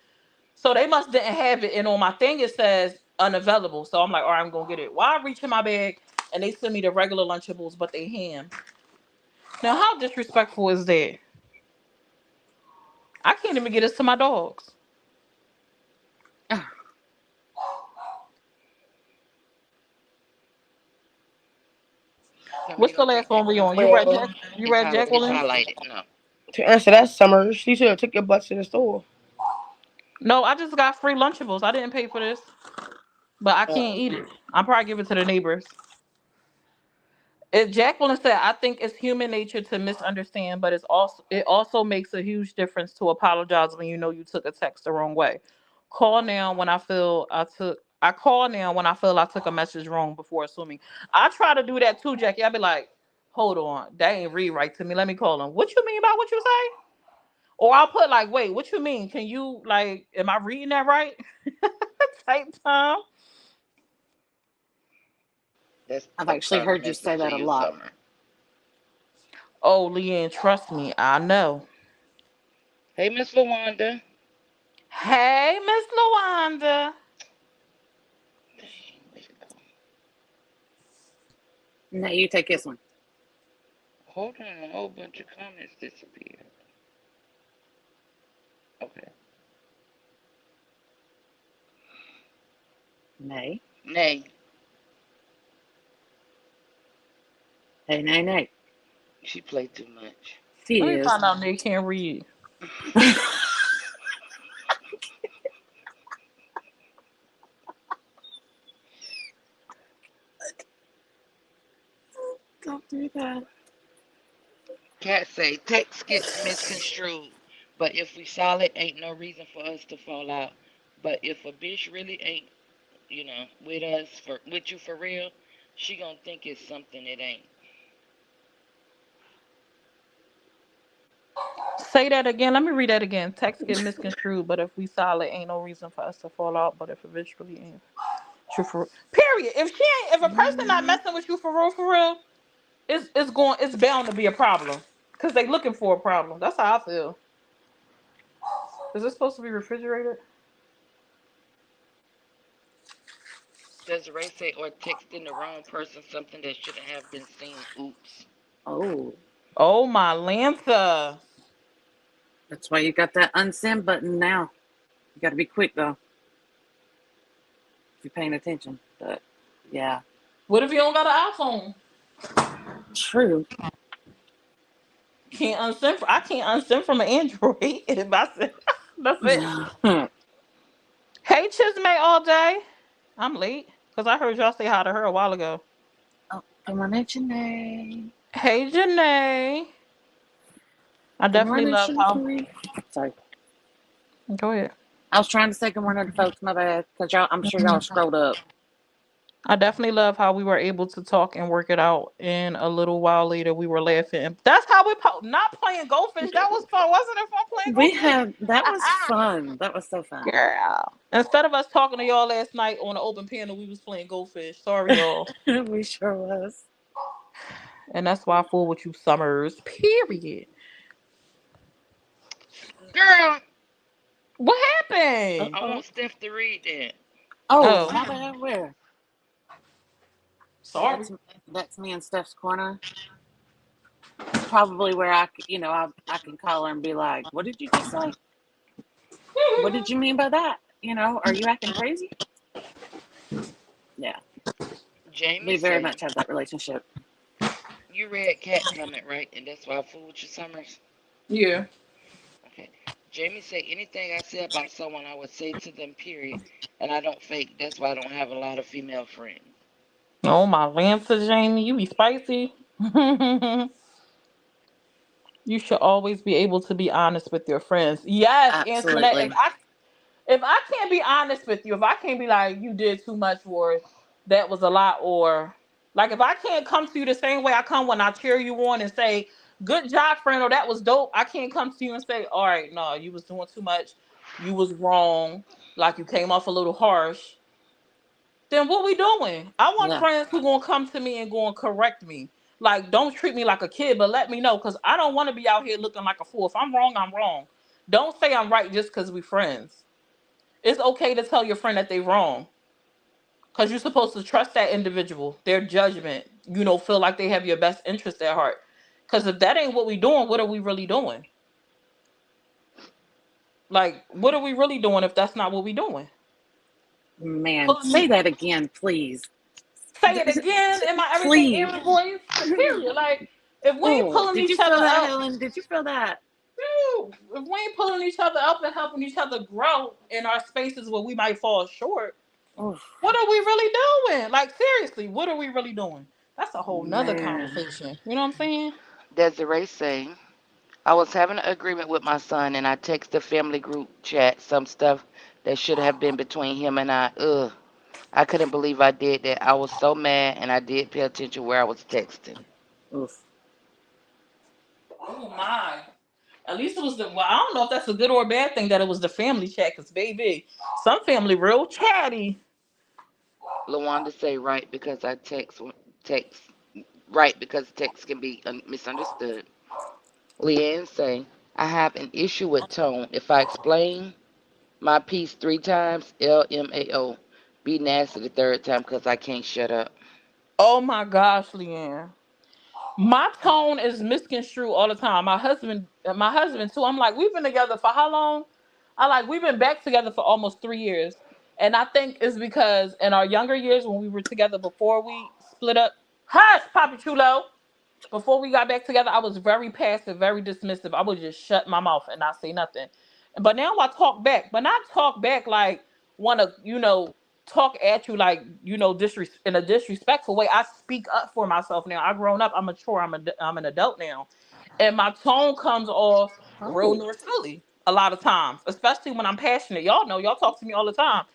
[SPEAKER 2] So they must didn't have it, and on my thing it says unavailable. So I'm like, all right, I'm gonna get it. Why I reach in my bag and they send me the regular Lunchables, but they ham. Now how disrespectful is that? I can't even get this to my dogs.
[SPEAKER 1] Summer, you
[SPEAKER 2] What's the
[SPEAKER 1] gonna
[SPEAKER 2] last
[SPEAKER 1] take
[SPEAKER 2] one
[SPEAKER 1] that
[SPEAKER 2] we
[SPEAKER 1] one?
[SPEAKER 2] on?
[SPEAKER 4] Well,
[SPEAKER 2] You read
[SPEAKER 1] It's
[SPEAKER 2] Jacqueline?
[SPEAKER 1] highlighted. No.
[SPEAKER 4] to answer that, Summer, she should have took your butt to the store.
[SPEAKER 2] No, I just got free Lunchables. I didn't pay for this, but I can't eat it. I'll probably give it to the neighbors. Jacqueline said, "I think it's human nature to misunderstand, but it also makes a huge difference to apologize when you know you took a text the wrong way. Call now when I feel I took. I call now when I feel I took a message wrong before assuming. I try to do that too, Jackie. I be like, hold on, that ain't read right to me. Let me call him. What you mean by what you say? Or I'll put like, wait, what you mean? Can you like, am I reading that right? Type time.
[SPEAKER 1] That's
[SPEAKER 3] I've
[SPEAKER 1] a
[SPEAKER 3] actually
[SPEAKER 1] private
[SPEAKER 3] heard you say
[SPEAKER 1] message to
[SPEAKER 3] that a
[SPEAKER 1] you,
[SPEAKER 3] lot.
[SPEAKER 1] Summer.
[SPEAKER 2] Oh, Leanne, trust me, I know.
[SPEAKER 1] Hey, Miss Lawanda.
[SPEAKER 2] Hey, Miss Lawanda.
[SPEAKER 1] Dang, where'd it go?
[SPEAKER 3] Now you take this one.
[SPEAKER 1] Hold on, a whole bunch of comments disappeared. Okay.
[SPEAKER 3] Nay.
[SPEAKER 1] Nay.
[SPEAKER 3] Hey, nay, nay.
[SPEAKER 1] She played too much.
[SPEAKER 2] Let me
[SPEAKER 3] Fizz.
[SPEAKER 2] find out they can't read.
[SPEAKER 3] Don't do that.
[SPEAKER 1] Cat say text gets misconstrued, but if we solid, ain't no reason for us to fall out. But if a bitch really ain't, with you for real, she gonna think it's something it ain't.
[SPEAKER 2] Say that again. Let me read that again. Text get misconstrued, but if we solid, ain't no reason for us to fall out. But if a bitch really ain't true for period. If a person not
[SPEAKER 3] Mhm.
[SPEAKER 2] messing with you for real, it's bound to be a problem. Cause they looking for a problem. That's how I feel. Is this supposed to be refrigerated?
[SPEAKER 1] Desiree say or texting the wrong person something that shouldn't have been seen. Oops.
[SPEAKER 3] Oh,
[SPEAKER 2] Oh my Lanta.
[SPEAKER 3] that's why you got that unsend button now. You got to be quick though, if you're paying attention. But yeah,
[SPEAKER 2] What if you don't got an iPhone?
[SPEAKER 3] true.
[SPEAKER 2] Can't unsend. I can't unsend from an Android. If I said that's it.
[SPEAKER 3] Good
[SPEAKER 2] Hey Chismay all day. I'm late because I heard y'all say hi to her a while ago.
[SPEAKER 3] morning, Janae.
[SPEAKER 2] Hey Janae. I
[SPEAKER 3] Good
[SPEAKER 2] definitely
[SPEAKER 3] morning,
[SPEAKER 2] love how.
[SPEAKER 3] Shaniqua. Sorry,
[SPEAKER 2] Go ahead.
[SPEAKER 3] I was trying to say good morning to folks. My bad, cause y'all. I'm sure y'all scrolled up.
[SPEAKER 2] I definitely love how we were able to talk and work it out. And a little while later, we were laughing. That's how not playing goldfish. That was fun, wasn't it? Fun playing
[SPEAKER 3] We
[SPEAKER 2] goldfish.
[SPEAKER 3] had that was fun. That was so fun.
[SPEAKER 2] Girl. Instead of us talking to y'all last night on the open panel, we was playing goldfish. Sorry, y'all.
[SPEAKER 3] We sure was.
[SPEAKER 2] And that's why I fool with you, Summers. Period.
[SPEAKER 1] Girl,
[SPEAKER 2] What
[SPEAKER 3] Uh
[SPEAKER 2] happened?
[SPEAKER 1] I
[SPEAKER 3] oh.
[SPEAKER 1] want Steph to read that.
[SPEAKER 3] Oh,
[SPEAKER 2] Oh,
[SPEAKER 3] my bad. Where?
[SPEAKER 2] sorry.
[SPEAKER 3] That's me and Steph's corner. Probably where I can call her and be like, "What did you just say? What did you mean by that? Are you acting crazy?" Yeah,
[SPEAKER 1] Jamie
[SPEAKER 3] we very
[SPEAKER 1] say
[SPEAKER 3] much have that relationship.
[SPEAKER 1] you read Cat comment, right? And that's why I fool with you, Summers.
[SPEAKER 2] Yeah.
[SPEAKER 1] Okay. Jamie say anything I say about someone I would say to them, period. And I don't fake. That's why I don't have a lot of female friends.
[SPEAKER 2] Oh, my Lancer, Jamie. You be spicy. You should always be able to be honest with your friends. Yes, Antoinette. If
[SPEAKER 3] Absolutely.
[SPEAKER 2] I if I can't be honest with you, if I can't be like you did too much or that was a lot, or like if I can't come to you the same way I come when I cheer you on and say good job, friend, or that was dope, I can't come to you and say, all right, no, you was doing too much, you was wrong, like you came off a little harsh. Then what we doing? I want
[SPEAKER 3] Yeah.
[SPEAKER 2] friends who gonna come to me and gonna correct me. Like, don't treat me like a kid, but let me know, cause I don't want to be out here looking like a fool. If I'm wrong, I'm wrong. Don't say I'm right just cause we friends. It's okay to tell your friend that they wrong, cause you're supposed to trust that individual, their judgment. Feel like they have your best interest at heart. Cause if that ain't what we doing, what are we really doing? Like, what are we really doing if that's not what we doing?
[SPEAKER 3] Man,
[SPEAKER 2] Pulling me
[SPEAKER 3] say that again, please.
[SPEAKER 2] Say it again in my everything
[SPEAKER 3] Please.
[SPEAKER 2] Aaron voice. Period. Like if we ain't
[SPEAKER 3] Oh,
[SPEAKER 2] pulling
[SPEAKER 3] did you
[SPEAKER 2] each
[SPEAKER 3] feel
[SPEAKER 2] other
[SPEAKER 3] that,
[SPEAKER 2] up,
[SPEAKER 3] Helen? Did you feel that?
[SPEAKER 2] If we ain't pulling each other up and helping each other grow in our spaces where we might fall short,
[SPEAKER 3] Oof,
[SPEAKER 2] what are we really doing? Like seriously, what are we really doing? That's a whole nother
[SPEAKER 3] man.
[SPEAKER 2] conversation. You know what I'm saying?
[SPEAKER 1] Desiree saying, I was having an agreement with my son and I text the family group chat some stuff that should have been between him and I. Ugh. I couldn't believe I did that. I was so mad and I did pay attention where I was texting.
[SPEAKER 3] Oof.
[SPEAKER 2] Oh my. At least it was the. Well, I don't know if that's a good or a bad thing that it was the family chat. Cause baby, some family real chatty.
[SPEAKER 1] Lawanda say right because I text right because text can be misunderstood. Leanne say I have an issue with tone. If I explain my piece 3 times, LMAO, be nasty the third time because I can't shut up.
[SPEAKER 2] Oh my gosh, Leanne. My tone is misconstrued all the time. My husband too. I'm like, we've been together for how long? We've been back together for almost 3 years. And I think it's because in our younger years when we were together before we split up, hush, Papi Chulo. Before we got back together, I was very passive, very dismissive. I would just shut my mouth and not say nothing. But now I talk back, but not talk back like want to, talk at you like in a disrespectful way. I speak up for myself now. I've grown up. I'm mature. I'm an adult now, and my tone comes off real
[SPEAKER 3] Oh,
[SPEAKER 2] North Philly a lot of times, especially when I'm passionate. Y'all know, y'all talk to me all the time,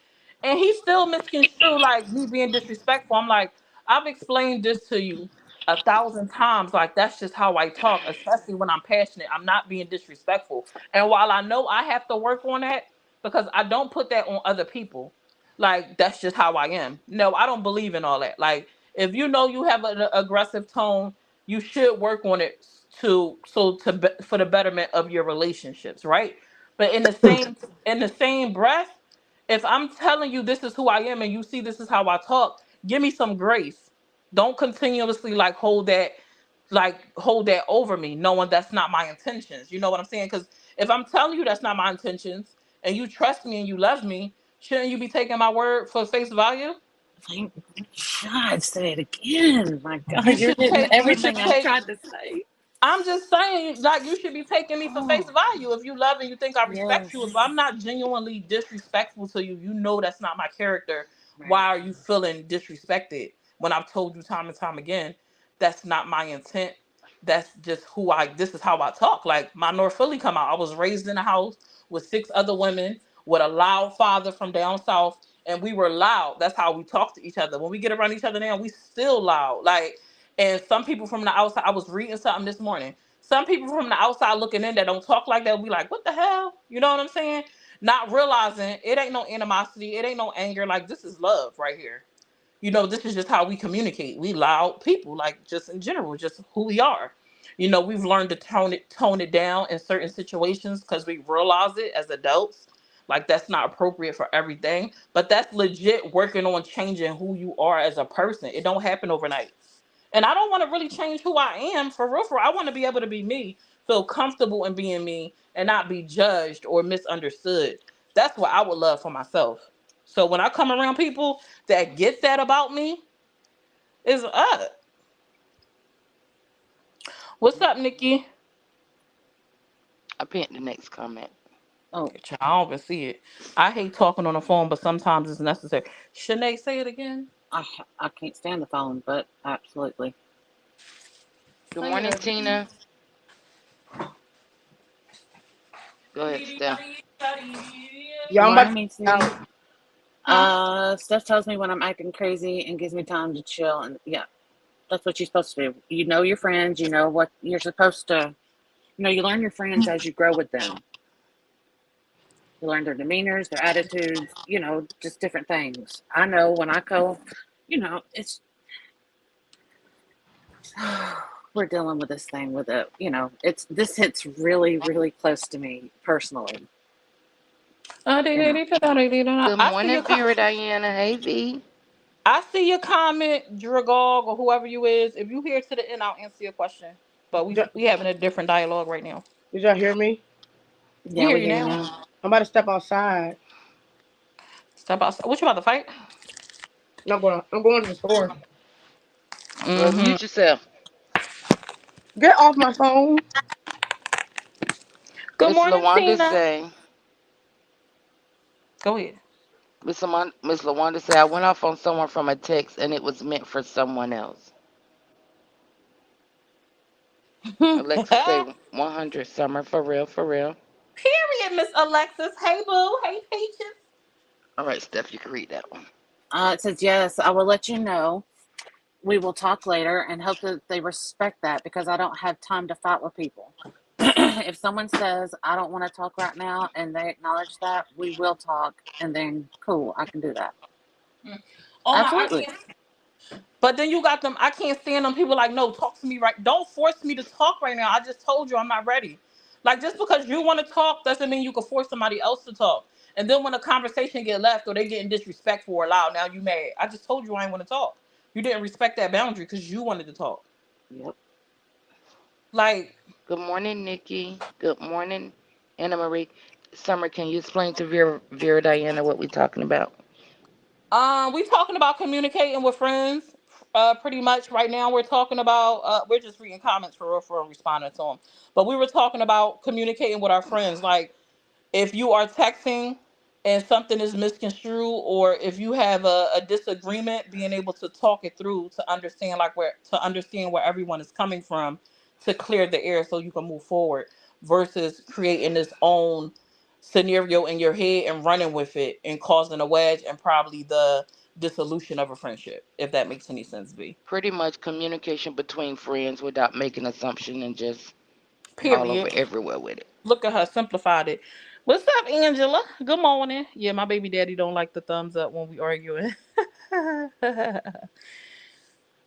[SPEAKER 2] and he still misconstrued like me being disrespectful. I'm like, I've explained this to you 1,000 times. Like that's just how I talk, especially when I'm passionate. I'm not being disrespectful. And while I know I have to work on that, because I don't put that on other people, like that's just how I am. No, I don't believe in all that. Like if you know you have an aggressive tone, you should work on it for the betterment of your relationships, right? But in the same breath, if I'm telling you this is who I am and you see this is how I talk, give me some grace. Don't continuously hold that over me, knowing that's not my intentions. You know what I'm saying? Because if I'm telling you that's not my intentions and you trust me and you love me, shouldn't you be taking my word for face value?
[SPEAKER 3] thank God. Say it again. My
[SPEAKER 2] You
[SPEAKER 3] God, you're
[SPEAKER 2] should
[SPEAKER 3] hitting
[SPEAKER 2] take you should
[SPEAKER 3] everything I've
[SPEAKER 2] take
[SPEAKER 3] tried to say.
[SPEAKER 2] I'm just saying, like, you should be taking me for face
[SPEAKER 3] Oh,
[SPEAKER 2] value. If you love and you think I respect you, if
[SPEAKER 3] yes.
[SPEAKER 2] I'm not genuinely disrespectful to you, you know that's not my character. Why
[SPEAKER 3] Right.
[SPEAKER 2] are you feeling disrespected when I've told you time and time again that's not my intent? That's just this is how I talk. Like, my North Philly come out. I was raised in a house with 6 other women, with a loud father from down south, and we were loud. That's how we talk to each other. When we get around each other now, we still loud. Like, and some people from the outside, I was reading something this morning. Some people from the outside looking in that don't talk like that will be like, what the hell? You know what I'm saying? Not realizing it ain't no animosity, it ain't no anger. Like, this is love right here. This is just how we communicate. We loud people, like just in general, just who we are. We've learned to tone it down in certain situations because we realize it as adults. Like that's not appropriate for everything. But that's legit working on changing who you are as a person. It don't happen overnight. And I don't want to really change who I am for real. I want to be able to be me, feel comfortable in being me, and not be judged or misunderstood. That's what I would love for myself. So when I come around people that get that about me, is up. What's up, Nikki?
[SPEAKER 1] I pinned the next comment.
[SPEAKER 3] Oh,
[SPEAKER 2] Child, I don't even see it. I hate talking on the phone, but sometimes it's necessary. Shanae, say it again.
[SPEAKER 3] I can't stand the phone, but absolutely.
[SPEAKER 1] Good
[SPEAKER 2] Say it
[SPEAKER 1] morning,
[SPEAKER 2] again.
[SPEAKER 1] Tina. Go ahead, Steph.
[SPEAKER 4] Y'all,
[SPEAKER 3] Good
[SPEAKER 4] I'm about to
[SPEAKER 3] morning, mean
[SPEAKER 4] out.
[SPEAKER 3] sweetie.
[SPEAKER 2] Huh?
[SPEAKER 3] Steph tells me when I'm acting crazy and gives me time to chill. And yeah, that's what you're supposed to do. You know your friends. You know what you're supposed to. You learn your friends as you grow with them. You learn their demeanors, their attitudes. Just different things. I know when I go. It's we're dealing with this thing with it. It's this hits really, really close to me personally. You know.
[SPEAKER 1] Good
[SPEAKER 2] I see
[SPEAKER 1] morning,
[SPEAKER 2] your
[SPEAKER 1] Vera Diana. Hey, V.
[SPEAKER 2] I see your comment, Dragog, or whoever you is. If you here to the end, I'll answer your question. But
[SPEAKER 4] Did y'all,
[SPEAKER 2] we having a different dialogue right now.
[SPEAKER 4] did y'all hear me?
[SPEAKER 2] We
[SPEAKER 3] Yeah,
[SPEAKER 2] hear
[SPEAKER 3] we
[SPEAKER 2] you
[SPEAKER 3] hear you
[SPEAKER 2] now.
[SPEAKER 3] now.
[SPEAKER 4] I'm about to step outside.
[SPEAKER 2] Step outside. What you about to fight?
[SPEAKER 4] I'm going to the store.
[SPEAKER 1] Well,
[SPEAKER 2] Mm-hmm.
[SPEAKER 1] mute yourself.
[SPEAKER 4] Get off my phone.
[SPEAKER 2] Good
[SPEAKER 1] Miss
[SPEAKER 2] morning,
[SPEAKER 1] Lawanda
[SPEAKER 2] Tina.
[SPEAKER 1] say,
[SPEAKER 2] Go ahead.
[SPEAKER 1] Miss Lawanda say, I went off on someone from a text and it was meant for someone else. Alexis say, 100 Summer, for real, for real.
[SPEAKER 2] Period, Miss Alexis. Hey, boo. Hey, Peaches.
[SPEAKER 1] All right, Steph, you can read that one.
[SPEAKER 3] It says, yes, I will let you know. We will talk later and hope that they respect that because I don't have time to fight with people. If someone says, I don't want to talk right now, and they acknowledge that, we will talk, and then cool, I can do that.
[SPEAKER 2] Oh my, I
[SPEAKER 3] Absolutely.
[SPEAKER 2] can't. But then you got them. I can't stand them. People like, no, talk to me right. Don't force me to talk right now. I just told you I'm not ready. Like just because you want to talk doesn't mean you can force somebody else to talk. And then when a conversation get left or they getting disrespectful or loud, now you mad. I just told you I ain't want to talk. You didn't respect that boundary because you wanted to talk.
[SPEAKER 3] Yep.
[SPEAKER 2] Like,
[SPEAKER 1] Good morning, Nikki. Good morning, Anna Marie. Summer, can you explain to Vera Diana what we're talking about?
[SPEAKER 2] we talking about communicating with friends. Pretty much right now we're talking about. We're just reading comments for real, for responding to them. But we were talking about communicating with our friends, like if you are texting and something is misconstrued or if you have a disagreement, being able to talk it through to understand where everyone is coming from, to clear the air so you can move forward, versus creating this own scenario in your head and running with it and causing a wedge and probably the dissolution of a friendship, if that makes any sense. B,
[SPEAKER 1] Pretty much communication between friends without making assumption and just all over
[SPEAKER 2] period.
[SPEAKER 1] everywhere with it.
[SPEAKER 2] Look at her, simplified it. What's up, Angela? Good morning. Yeah, my baby daddy don't like the thumbs up when we arguing.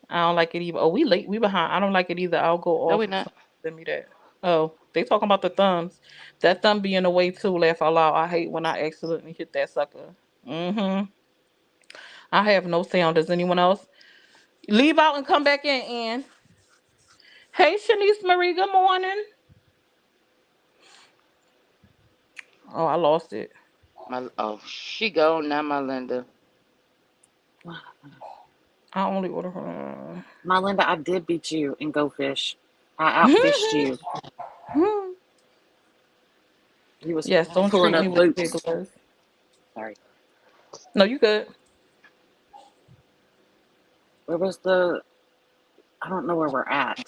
[SPEAKER 2] I don't like it either. Oh, we late. We behind. I don't like it either. I'll go
[SPEAKER 1] No,
[SPEAKER 2] off
[SPEAKER 1] we're
[SPEAKER 2] if
[SPEAKER 1] not.
[SPEAKER 2] someone send me that. Oh, they talking about the thumbs. That thumb be in the way too. Laugh out loud. I hate when I accidentally hit that sucker. Mm-hmm. I have no sound. Does anyone else? Leave out and come back in, Ann. Hey, Shanice Marie. Good morning. Oh, I lost it.
[SPEAKER 1] She gone now, my Linda.
[SPEAKER 2] I only order her.
[SPEAKER 3] My Linda, I did beat you in Go Fish. I outfished you. You was
[SPEAKER 2] Yes, don't
[SPEAKER 3] pulling
[SPEAKER 2] treat me
[SPEAKER 3] up
[SPEAKER 2] with kid
[SPEAKER 3] boots.
[SPEAKER 2] gloves.
[SPEAKER 3] Sorry.
[SPEAKER 2] No, you good.
[SPEAKER 3] Where was I don't know where we're at.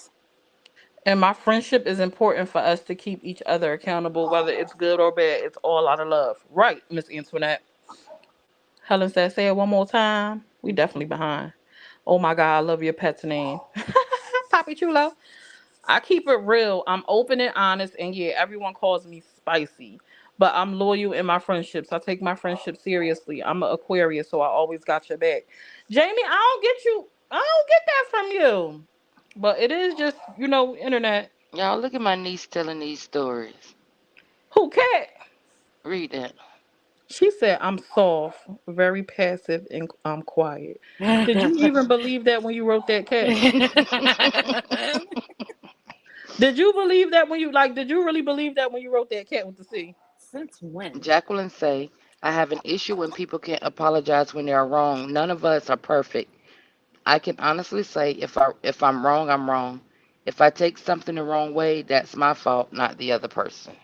[SPEAKER 2] And my friendship is important for us to keep each other accountable, whether it's good or bad. It's all out of love. Right, Miss Antoinette. Helen said, say it one more time. We definitely behind. Oh my God, I love your pet's name. Poppy Chulo. I keep it real. I'm open and honest. And yeah, everyone calls me spicy. But I'm loyal in my friendships. I take my friendship seriously. I'm an Aquarius, so I always got your back. Jamie, I don't get that from you. But it is just, internet.
[SPEAKER 1] Y'all, look at my niece telling these stories.
[SPEAKER 2] Who cat?
[SPEAKER 1] Read that.
[SPEAKER 2] She said, I'm soft, very passive, and I'm quiet. Did you even believe that when you wrote that cat? Did you believe that did you really believe that when you wrote that cat with the C?
[SPEAKER 3] Since when?
[SPEAKER 1] Jacqueline say, I have an issue when people can't apologize when they are wrong. None of us are perfect. I can honestly say if I'm wrong, I'm wrong. If I take something the wrong way, that's my fault, not the other person.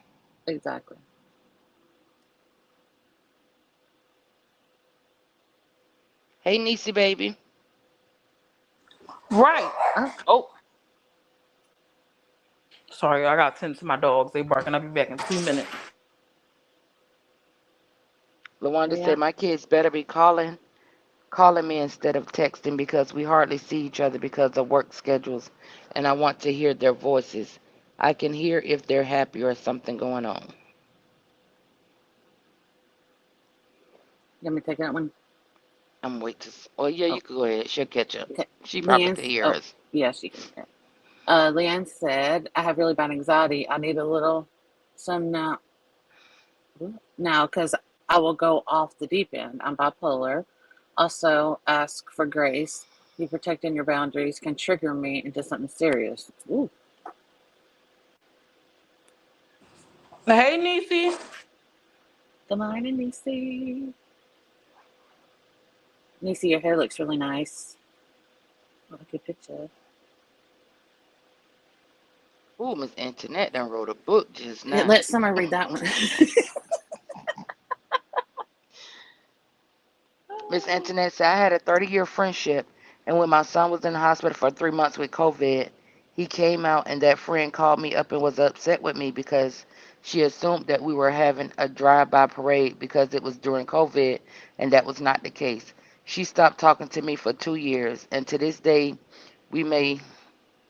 [SPEAKER 3] Exactly.
[SPEAKER 1] Hey, Niecy baby.
[SPEAKER 2] Right.
[SPEAKER 3] Oh,
[SPEAKER 2] Oh, sorry, I got to tend to my dogs. They barking. I'll be back in 2 minutes.
[SPEAKER 1] LaWanda
[SPEAKER 3] yeah.
[SPEAKER 1] said my kids better be calling me instead of texting because we hardly see each other because of work schedules and I want to hear their voices. I can hear if they're happy or something going on.
[SPEAKER 3] You want me to take that one?
[SPEAKER 1] I'm waiting oh yeah,
[SPEAKER 3] Oh,
[SPEAKER 1] you could go ahead. She'll catch up.
[SPEAKER 3] okay.
[SPEAKER 1] She probably could
[SPEAKER 3] Leanne's.
[SPEAKER 1] hear
[SPEAKER 3] Oh,
[SPEAKER 1] us.
[SPEAKER 3] yeah, she can hear. Leanne said, I have really bad anxiety. I need a little, some now because I will go off the deep end. I'm bipolar. Also, ask for grace. You protecting your boundaries can trigger me into something serious. Ooh.
[SPEAKER 2] Hey, Niecy.
[SPEAKER 3] Good morning, Niecy. Niecy, your hair looks really nice. What a good picture.
[SPEAKER 1] Ooh, Miss Antoinette done wrote a book just
[SPEAKER 3] Hey,
[SPEAKER 1] now.
[SPEAKER 3] let somebody read that one.
[SPEAKER 1] Miss Antoinette said, I had a 30-year friendship, and when my son was in the hospital for 3 months with COVID, he came out, and that friend called me up and was upset with me because she assumed that we were having a drive-by parade because it was during COVID, and that was not the case. She stopped talking to me for 2 years, and to this day, we may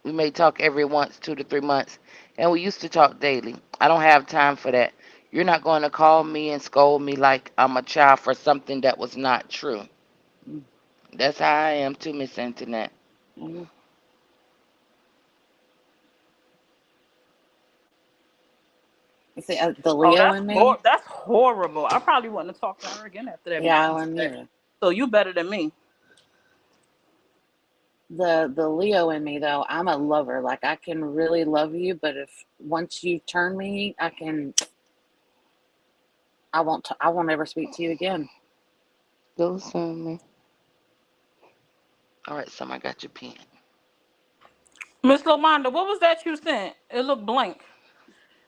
[SPEAKER 1] we may talk every once 2 to 3 months, and we used to talk daily. I don't have time for that. You're not going to call me and scold me like I'm a child for something that was not true. That's how I am too, Miss Internet.
[SPEAKER 3] Mm. See, the
[SPEAKER 2] Oh,
[SPEAKER 3] Leo in me.
[SPEAKER 2] that's horrible. I probably wouldn't have talked to her again after that
[SPEAKER 3] Yeah,
[SPEAKER 2] because
[SPEAKER 3] I
[SPEAKER 2] she
[SPEAKER 3] wouldn't
[SPEAKER 2] said,
[SPEAKER 3] either.
[SPEAKER 2] "So you better than me."
[SPEAKER 3] The Leo in me though, I'm a lover. Like I can really love you, but if once you turn me, I won't ever speak to you again.
[SPEAKER 1] Go send me. All right, Sam, I got your pen.
[SPEAKER 2] Miss Lomanda, what was that you sent? It looked blank.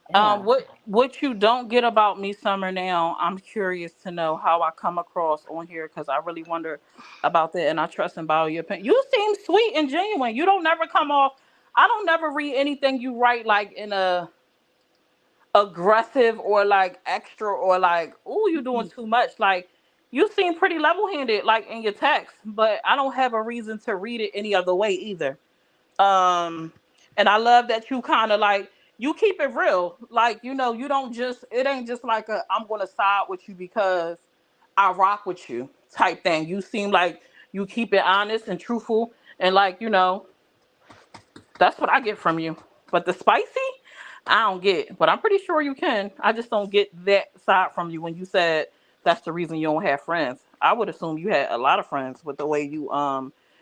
[SPEAKER 3] Yeah.
[SPEAKER 2] What you don't get about me, Summer? Now I'm curious to know how I come across on here because I really wonder about that, and I trust and value your opinion. You seem sweet and genuine. You don't never come off. I don't never read anything you write like in a aggressive or like extra or like, oh, you doing too much. Like you seem pretty level handed, like in your text, but I don't have a reason to read it any other way either. Um, and I love that you kind of like you keep it real. Like, you don't just it ain't just like a I'm gonna side with you because I rock with you type thing. You seem like you keep it honest and truthful and like, that's what I get from you. But the spicy, I don't get. But I'm pretty sure you can. I just don't get that side from you when you said that's the reason you don't have friends. I would assume you had a lot of friends with the way you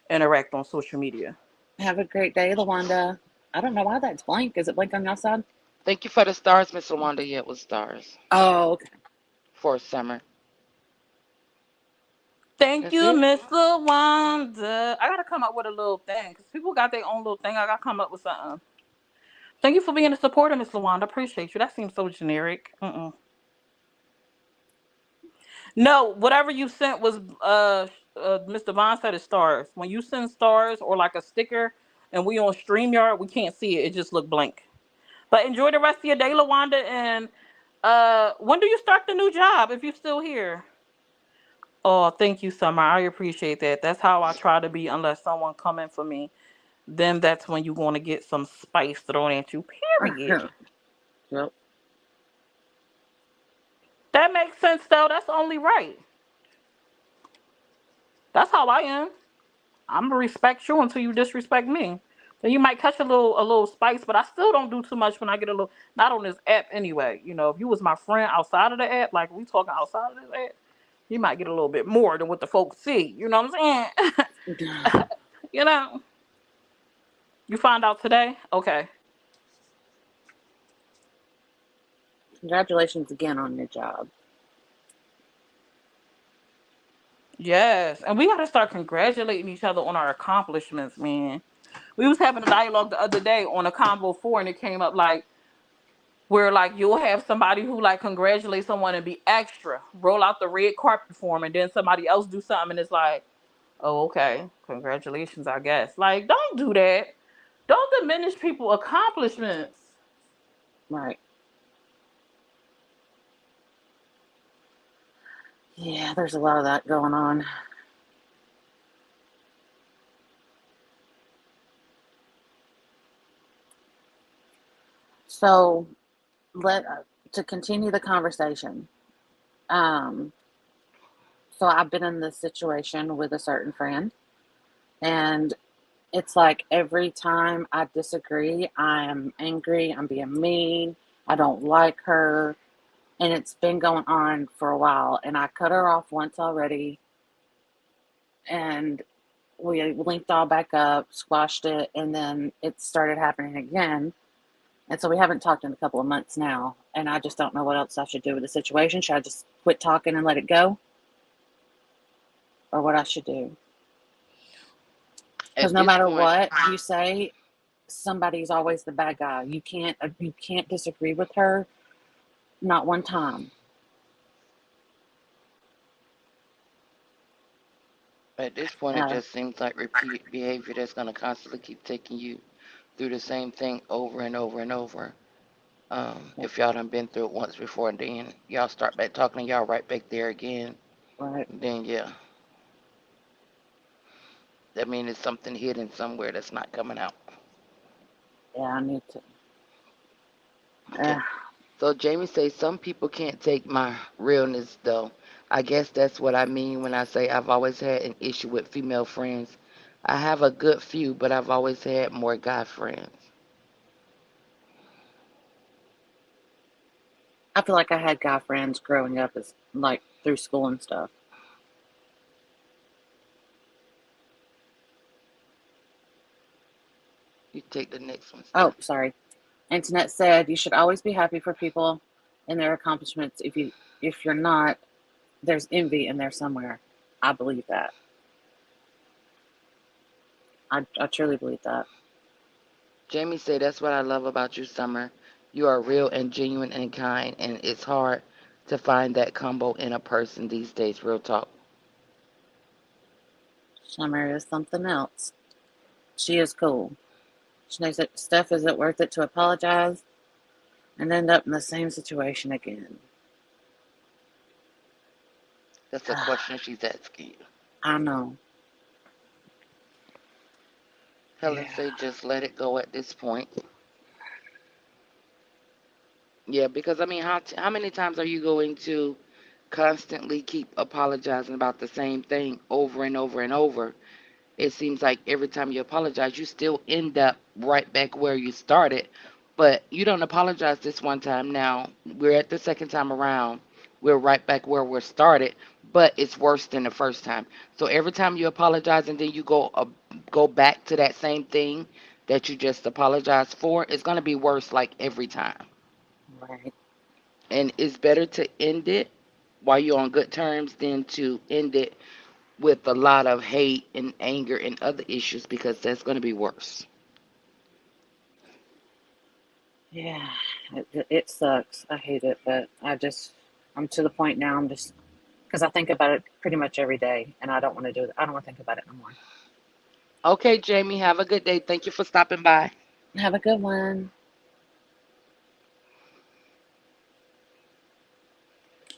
[SPEAKER 2] interact on social media.
[SPEAKER 3] Have a great day, Lawanda. I don't know why that's blank. Is it blank on your side?
[SPEAKER 1] Thank you for the stars, Miss Wanda. Yeah, it was stars
[SPEAKER 3] Oh, okay.
[SPEAKER 1] for summer.
[SPEAKER 2] Thank
[SPEAKER 1] That's
[SPEAKER 2] you,
[SPEAKER 1] it.
[SPEAKER 2] Miss Lawanda. I gotta come up with a little thing because people got their own little thing. I gotta come up with something. Thank you for being a supporter, Miss Lawanda. Appreciate you. That seems so generic. Mm-mm. No, whatever you sent was Mr. Vaughn said it's stars. When you send stars or like a sticker and we on StreamYard, we can't see it. It just look blank. But enjoy the rest of your day, Lawanda, and when do you start the new job if you're still here? Oh, thank you, Summer. I appreciate that. That's how I try to be unless someone coming for me. Then that's when you're going to get some spice thrown at you, period.
[SPEAKER 3] Yep.
[SPEAKER 2] That makes sense, though. That's only right. That's how I am. I'm gonna respect you until you disrespect me. Then you might catch a little spice, but I still don't do too much when I get a little. Not on this app anyway. If you was my friend outside of the app, like we talking outside of this app, you might get a little bit more than what the folks see. You know what I'm saying? you know. You find out today? Okay.
[SPEAKER 3] Congratulations again on your job.
[SPEAKER 2] Yes, and we gotta start congratulating each other on our accomplishments, man. We was having a dialogue the other day on a combo four, and it came up like where like you'll have somebody who like congratulate someone and be extra, roll out the red carpet for them, and then somebody else do something and it's like, oh, okay, congratulations, I guess. Like, don't do that. Don't diminish people accomplishments.
[SPEAKER 3] Right. Yeah, there's a lot of that going on. So let to continue the conversation. Um, so I've been in this situation with a certain friend, and it's like every time I disagree, I am angry, I'm being mean, I don't like her, and it's been going on for a while. And I cut her off once already, and we linked all back up, squashed it, and then it started happening again. And so we haven't talked in a couple of months now, and I just don't know what else I should do with the situation. Should I just quit talking and let it go, or what I should do? Because
[SPEAKER 1] At
[SPEAKER 3] no
[SPEAKER 1] this
[SPEAKER 3] matter
[SPEAKER 1] point,
[SPEAKER 3] what you say, somebody's always the bad guy. You can't disagree with her, not one time.
[SPEAKER 1] At this point, it
[SPEAKER 3] Uh,
[SPEAKER 1] just seems like repeated behavior that's going to constantly keep taking you through the same thing over and over and over. If y'all done been through it once before, and then y'all start back talking, and y'all right back there again,
[SPEAKER 3] right.
[SPEAKER 1] then yeah, that means it's something hidden somewhere that's not coming out.
[SPEAKER 3] Yeah, I need to.
[SPEAKER 1] Okay. So Jamie says some people can't take my realness though. I guess that's what I mean when I say I've always had an issue with female friends. I have a good few, but I've always had more guy friends.
[SPEAKER 3] I feel like I had guy friends growing up as like through school and stuff.
[SPEAKER 1] You take the next one,
[SPEAKER 3] Oh,
[SPEAKER 1] Steph.
[SPEAKER 3] sorry. Internet said you should always be happy for people and their accomplishments. If you're not, there's envy in there somewhere. I believe that. I truly believe that.
[SPEAKER 1] Jamie said that's what I love about you, Summer. You are real and genuine and kind, and it's hard to find that combo in a person these days. Real talk.
[SPEAKER 3] Summer is something else. She is cool. She knows that Steph isn't worth it to apologize and end up in the same situation again.
[SPEAKER 1] That's a question she's asking you.
[SPEAKER 3] I know.
[SPEAKER 1] Helen
[SPEAKER 3] Yeah.
[SPEAKER 1] say just let it go at this point. Yeah, because I mean, how many times are you going to constantly keep apologizing about the same thing over and over and over? It seems like every time you apologize, you still end up right back where you started. But you don't apologize this one time. Now we're at the second time around. We're right back where we started, but it's worse than the first time. So every time you apologize and then you go back to that same thing that you just apologized for, it's gonna be worse like every time.
[SPEAKER 3] Right.
[SPEAKER 1] And it's better to end it while you're on good terms than to end it with a lot of hate and anger and other issues because that's going to be worse.
[SPEAKER 3] Yeah. It sucks. I hate it, but I'm to the point now. I'm just because I think about it pretty much every day, and I don't want to do it. I don't want to think about it no more.
[SPEAKER 1] Okay, Jamie, have a good day. Thank you for stopping by.
[SPEAKER 3] Have a good one.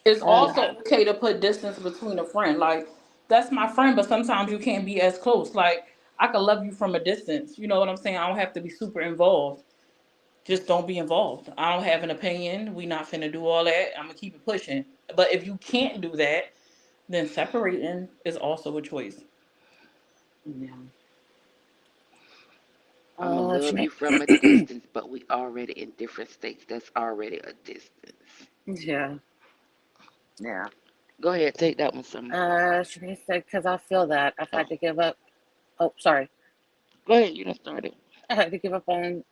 [SPEAKER 2] It's
[SPEAKER 3] Uh,
[SPEAKER 2] also okay to put distance between a friend. Like, that's my friend, but sometimes you can't be as close. Like, I could love you from a distance. You know what I'm saying? I don't have to be super involved. Just don't be involved. I don't have an opinion. We not finna do all that. I'm gonna keep it pushing. But if you can't do that, then separating is also a choice.
[SPEAKER 3] yeah.
[SPEAKER 1] I'm going to love
[SPEAKER 3] Sinead.
[SPEAKER 1] you from a distance, but we already in different states. That's already a distance.
[SPEAKER 3] Yeah. Yeah.
[SPEAKER 1] Go ahead, take that one, Summer.
[SPEAKER 3] Sinead said, because I feel that I've had to give up. Oh, sorry.
[SPEAKER 1] Go ahead, you done started.
[SPEAKER 3] I had to give up on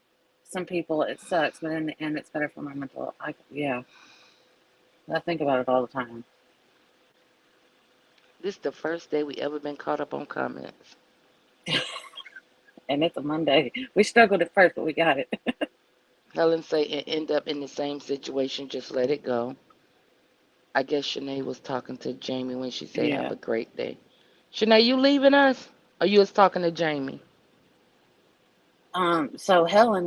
[SPEAKER 3] some people. It sucks, but in the end, it's better for my mental. Yeah. I think about it all the time.
[SPEAKER 1] This is the first day we ever been caught up on comments.
[SPEAKER 3] And it's a Monday. We struggled at first, but we got it.
[SPEAKER 1] Helen say and end up in the same situation, just let it go. I guess Shanae was talking to Jamie when she said, "Have
[SPEAKER 3] Yeah.
[SPEAKER 1] a great day." Shanae, you leaving us? Or you was talking to Jamie?
[SPEAKER 3] So Helen,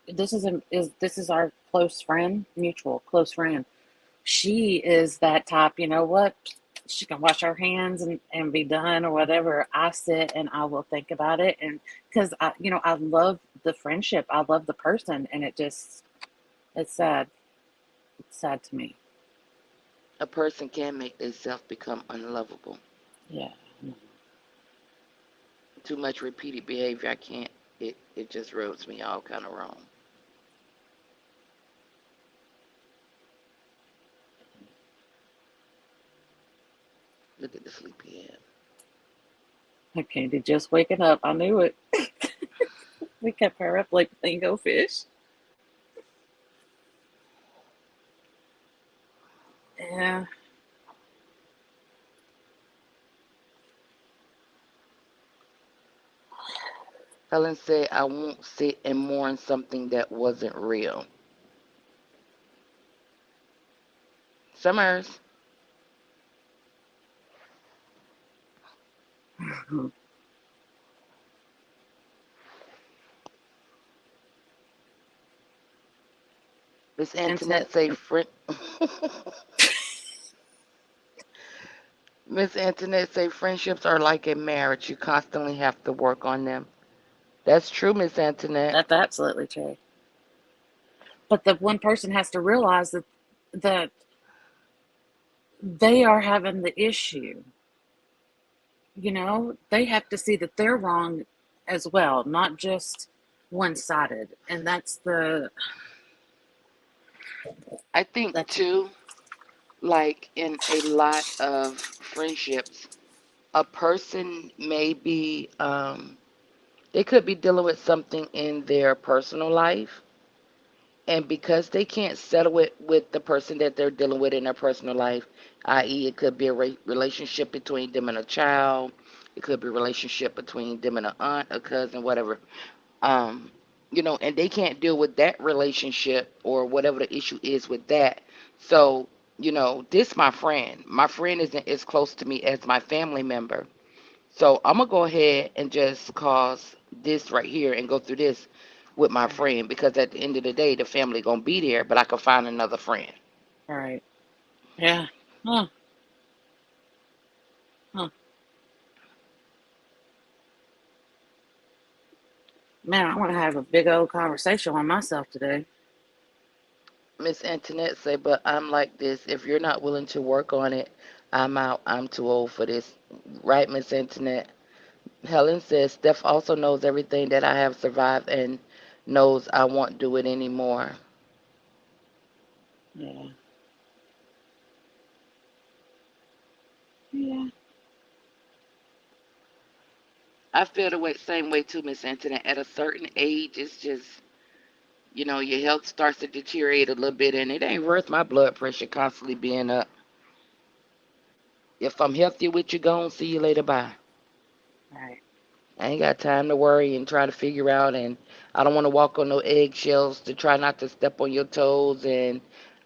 [SPEAKER 3] this is our close friend, mutual close friend. She is that type, you know what? She can wash her hands and be done or whatever. I sit and I will think about it. And because I love the friendship, I love the person, and it's sad. It's sad to me.
[SPEAKER 1] A person can make themselves become unlovable.
[SPEAKER 3] Yeah.
[SPEAKER 1] Too much repeated behavior, I can't. It just rubs me all kind of wrong. Look at the sleepyhead.
[SPEAKER 3] Okay, they just waking up. I knew it. We kept her up like lingo fish. Yeah.
[SPEAKER 1] Helen said, I won't sit and mourn something that wasn't real. Summers. Miss
[SPEAKER 3] Internet.
[SPEAKER 1] Antoinette say friend. Miss Antoinette say friendships are like a marriage. You constantly have to work on them. That's true, Miss Antoinette.
[SPEAKER 3] That's absolutely true. But the one person has to realize that they are having the issue. They have to see that they're wrong as well, not just one sided. And
[SPEAKER 1] I think
[SPEAKER 3] that's
[SPEAKER 1] too, like in a lot of friendships, a person may be they could be dealing with something in their personal life, and because they can't settle it with the person that they're dealing with in their personal life, i.e., it could be a relationship between them and a child, it could be a relationship between them and an aunt, a cousin, whatever. Um, and they can't deal with that relationship or whatever the issue is with that. So, this my friend. My friend isn't as close to me as my family member. So I'm gonna go ahead and just cause this right here and go through this with my
[SPEAKER 3] right.
[SPEAKER 1] friend because at the end of the day, the family gonna be there, but I can find another friend.
[SPEAKER 3] Right. Yeah. Huh. Huh. Man, I want to have a big old conversation with myself today.
[SPEAKER 1] Miss Antoinette say, but I'm like this. If you're not willing to work on it, I'm out. I'm too old for this. Right, Miss Antoinette? Helen says, Steph also knows everything that I have survived and knows I won't do it anymore.
[SPEAKER 3] Yeah. Yeah.
[SPEAKER 1] I feel the same way too, Miss Antoinette. At a certain age, it's just, your health starts to deteriorate a little bit, and it ain't worth my blood pressure constantly being up. If I'm healthy with you, gone, see you later, bye.
[SPEAKER 3] Right.
[SPEAKER 1] I ain't got time to worry and try to figure out, and I don't want to walk on no eggshells to try not to step on your toes, and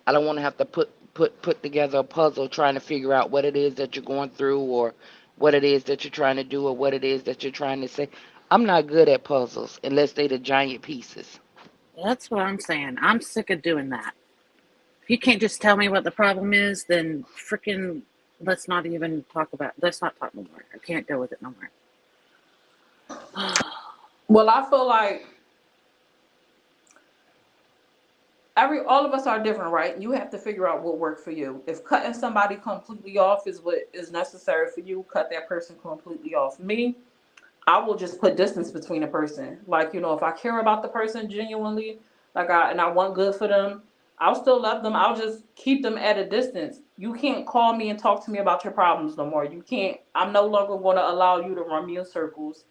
[SPEAKER 1] I don't want to have to put together a puzzle trying to figure out what it is that you're going through, or what it is that you're trying to do, or what it is that you're trying to say. I'm not good at puzzles unless they the giant pieces.
[SPEAKER 3] That's what I'm saying. I'm sick of doing that. If you can't just tell me what the problem is, then freaking let's not talk no more. I can't deal with it no more.
[SPEAKER 2] Well, I feel like every all of us are different, right? You have to figure out what works for you. If cutting somebody completely off is what is necessary for you, cut that person completely off. Me, I will just put distance between a person. Like, if I care about the person genuinely, and I want good for them, I'll still love them. I'll just keep them at a distance. You can't call me and talk to me about your problems no more. You can't. I'm no longer going to allow you to run me in circles.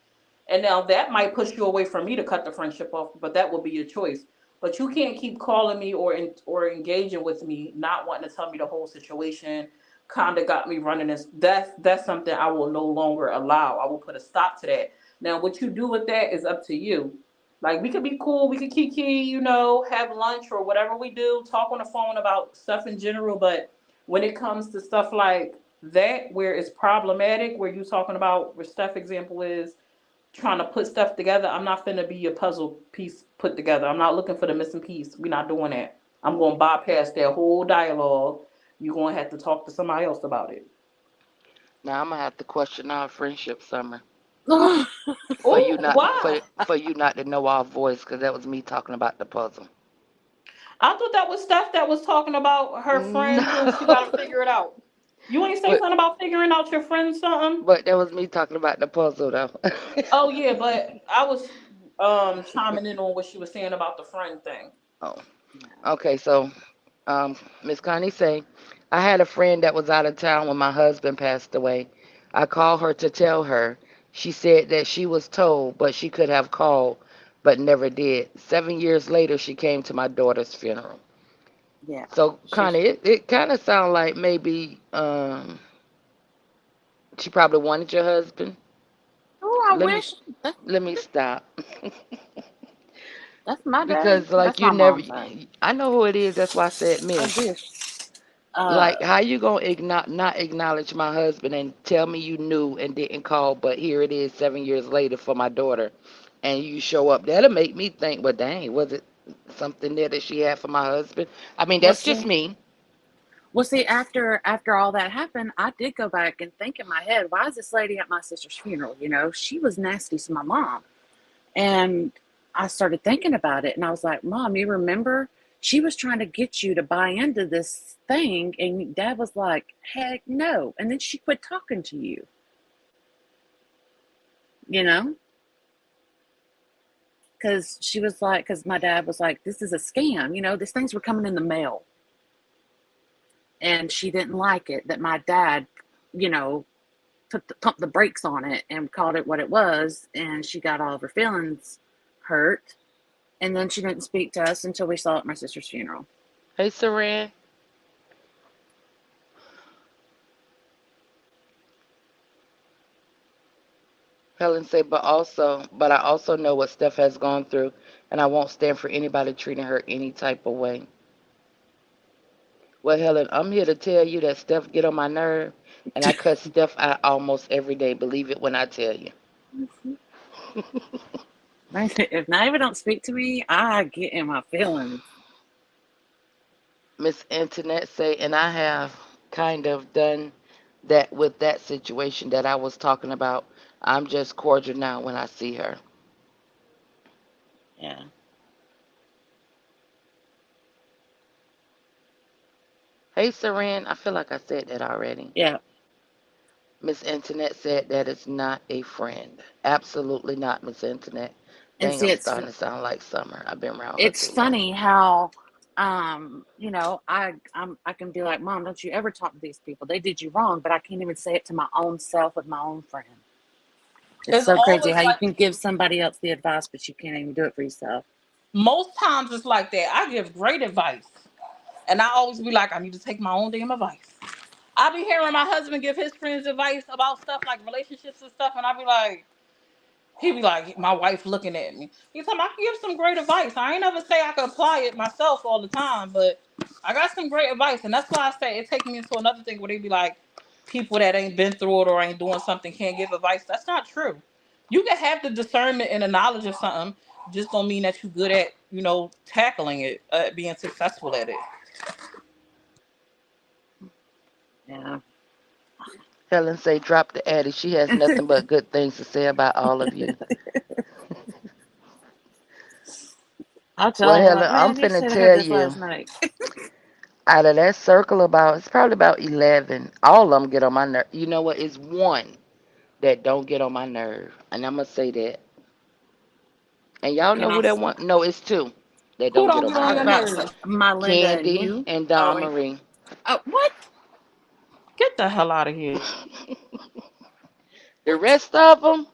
[SPEAKER 2] And now that might push you away from me to cut the friendship off, but that will be your choice. But you can't keep calling me or engaging with me, not wanting to tell me the whole situation. Kind of got me running this. That's something I will no longer allow. I will put a stop to that. Now, what you do with that is up to you. Like, we could be cool, we could kiki, have lunch or whatever we do, talk on the phone about stuff in general. But when it comes to stuff like that, where it's problematic, where you talking about, where Steph example is trying to put stuff together. I'm not finna be a puzzle piece put together. I'm not looking for the missing piece. We're not doing that. I'm going to bypass that whole dialogue. You're going to have to talk to somebody else about it.
[SPEAKER 1] Now I'm gonna have to question our friendship, Summer, for you
[SPEAKER 2] Oh,
[SPEAKER 1] not
[SPEAKER 2] why?
[SPEAKER 1] for you not to know our voice, because that was me talking about the puzzle.
[SPEAKER 2] I thought that was Steph that was talking about her friend who she
[SPEAKER 1] No,
[SPEAKER 2] got to figure it out. You ain't say
[SPEAKER 1] but
[SPEAKER 2] something about figuring out your friend something?
[SPEAKER 1] but that was me talking about the puzzle though.
[SPEAKER 2] Oh, yeah, but I was chiming in on what she was saying about the friend thing.
[SPEAKER 1] Oh, okay. So, Miss Connie say, I had a friend that was out of town when my husband passed away. I called her to tell her. She said that she was told, but she could have called, but never did. 7 years later, she came to my daughter's funeral.
[SPEAKER 3] Yeah.
[SPEAKER 1] So,
[SPEAKER 3] She's
[SPEAKER 1] Connie, it kind of sounds like maybe she probably wanted your husband.
[SPEAKER 3] I
[SPEAKER 1] let me
[SPEAKER 3] wish that,
[SPEAKER 1] let me stop.
[SPEAKER 3] that's my daddy.
[SPEAKER 1] Because like
[SPEAKER 3] That's
[SPEAKER 1] you
[SPEAKER 3] my
[SPEAKER 1] never,
[SPEAKER 3] mom's name.
[SPEAKER 1] I know who it is. That's why I said
[SPEAKER 3] I
[SPEAKER 1] Miss.
[SPEAKER 3] wish. Uh,
[SPEAKER 1] Like how you gonna not acknowledge my husband and tell me you knew and didn't call, but here it is 7 years later for my daughter, and you show up. That'll make me think, well, dang, was it something there that she had for my husband? I mean,
[SPEAKER 3] well,
[SPEAKER 1] that's just
[SPEAKER 3] see,
[SPEAKER 1] me.
[SPEAKER 3] after all that happened, I did go back and think in my head, why is this lady at my sister's funeral? You know, she was nasty to my mom. And I started thinking about it and I was like, Mom, you remember she was trying to get you to buy into this thing and Dad was like, heck no. And then she quit talking to you, you know? Because she was like, because my dad was like, this is a scam, you know, these things were coming in the mail. And she didn't like it that my dad, you know, pumped the brakes on it and called it what it was. And she got all of her feelings hurt. And then she didn't speak to us until we saw it at my sister's funeral.
[SPEAKER 1] Hey, Saran. Helen said, but I also know what Steph has gone through, and I won't stand for anybody treating her any type of way. Well, Helen, I'm here to tell you that Steph get on my nerve, and I cuss Steph out almost every day. Believe it when I tell you.
[SPEAKER 3] If Naiva don't speak to me, I get in my feelings.
[SPEAKER 1] Miss Internet say, and I have kind of done that with that situation that I was talking about. I'm just cordial now when I see her.
[SPEAKER 3] Yeah.
[SPEAKER 1] Hey, Saran, I feel like I said that already.
[SPEAKER 3] Yeah.
[SPEAKER 1] Miss Internet said that is not a friend. Absolutely not, Miss Internet.
[SPEAKER 3] And
[SPEAKER 1] Dang,
[SPEAKER 3] see,
[SPEAKER 1] I'm starting to sound like Summer. I've been around her
[SPEAKER 3] it's
[SPEAKER 1] too long.
[SPEAKER 3] funny how you know, I can be like, Mom, don't you ever talk to these people. They did you wrong, but I can't even say it to my own self with my own friend. It's
[SPEAKER 2] It's
[SPEAKER 3] so crazy
[SPEAKER 2] always
[SPEAKER 3] how you
[SPEAKER 2] like
[SPEAKER 3] can give somebody else the advice, but you can't even do it for yourself.
[SPEAKER 2] most times it's like that. I give great advice, and I always be like, I need to take my own damn advice. I be hearing my husband give his friends advice about stuff like relationships and stuff, and I be like, he be like, my wife looking at me. He told me I can give some great advice. I ain't never say I could apply it myself all the time, but I got some great advice, and that's why I say it take me into another thing where they be like, people that ain't been through it or ain't doing something can't give advice. That's not true. You can have the discernment and the knowledge of something, just don't mean that you're good at tackling it, being successful at it.
[SPEAKER 3] Yeah.
[SPEAKER 1] Helen say, drop the Addy. She has nothing but good things to say about all of you.
[SPEAKER 3] I'll
[SPEAKER 1] Well,
[SPEAKER 3] tell him
[SPEAKER 1] Helen,
[SPEAKER 3] like,
[SPEAKER 1] I'm
[SPEAKER 3] man, you
[SPEAKER 1] finna
[SPEAKER 3] should have heard
[SPEAKER 1] tell
[SPEAKER 3] this
[SPEAKER 1] you,
[SPEAKER 3] last night.
[SPEAKER 1] out of that circle it's probably about 11. All of them get on my nerve. You know what? It's one that don't get on my nerve. And I'm going to say that. And y'all
[SPEAKER 3] Can
[SPEAKER 1] know
[SPEAKER 3] I?
[SPEAKER 1] who that one? No, it's two that
[SPEAKER 2] Who
[SPEAKER 1] don't get
[SPEAKER 2] don't
[SPEAKER 1] on
[SPEAKER 2] get
[SPEAKER 1] my
[SPEAKER 3] I
[SPEAKER 2] on
[SPEAKER 3] was
[SPEAKER 2] your
[SPEAKER 1] nerve.
[SPEAKER 3] about to say,
[SPEAKER 2] nerves?
[SPEAKER 3] my Linda and
[SPEAKER 1] Candy
[SPEAKER 3] you.
[SPEAKER 1] and
[SPEAKER 3] Oh
[SPEAKER 1] Dawn
[SPEAKER 3] wait.
[SPEAKER 1] Marie.
[SPEAKER 3] Oh what?
[SPEAKER 2] Get the hell out of here.
[SPEAKER 1] The
[SPEAKER 3] What?
[SPEAKER 1] rest of them,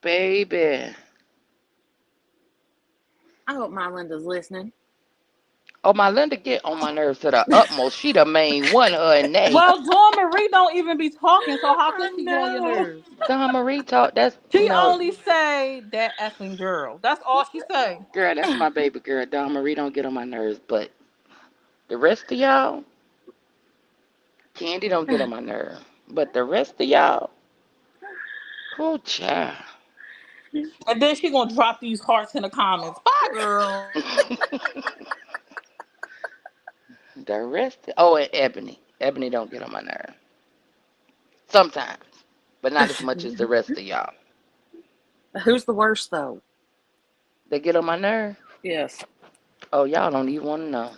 [SPEAKER 1] baby.
[SPEAKER 3] I hope my Linda's listening.
[SPEAKER 1] Oh, my Linda get on my nerves to the utmost. She the main one, her and Nay.
[SPEAKER 2] Well, Dawn Marie don't even be talking, so how
[SPEAKER 3] I
[SPEAKER 2] could she get on your
[SPEAKER 3] know.
[SPEAKER 2] nerves?
[SPEAKER 1] Dawn Marie talk. That's,
[SPEAKER 2] She only say that effing girl. That's all she say.
[SPEAKER 1] girl, that's my baby girl. Dawn Marie don't get on my nerves, but the rest of y'all, Candy don't get on my nerve. But the rest of y'all, oh, child.
[SPEAKER 2] And then she gonna drop these hearts in the comments. Bye, girl.
[SPEAKER 1] The rest, oh, and Ebony. Ebony don't get on my nerve. Sometimes, but not as much as the rest of y'all.
[SPEAKER 3] Who's the worst though?
[SPEAKER 1] They get on my nerve.
[SPEAKER 3] Yes.
[SPEAKER 1] Oh, y'all don't even want to know.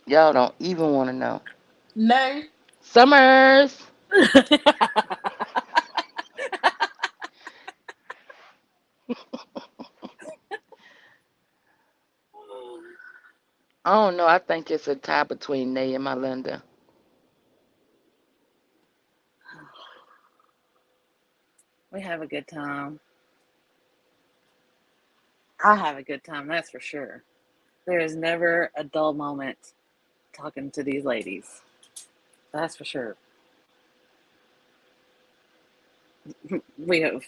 [SPEAKER 1] Y'all don't even want to know.
[SPEAKER 2] Nay.
[SPEAKER 1] Summers. I don't know. I think it's a tie between Nay and Melinda.
[SPEAKER 3] We have a good time. I have a good time, that's for sure. There is never a dull moment talking to these ladies. That's for sure. we have.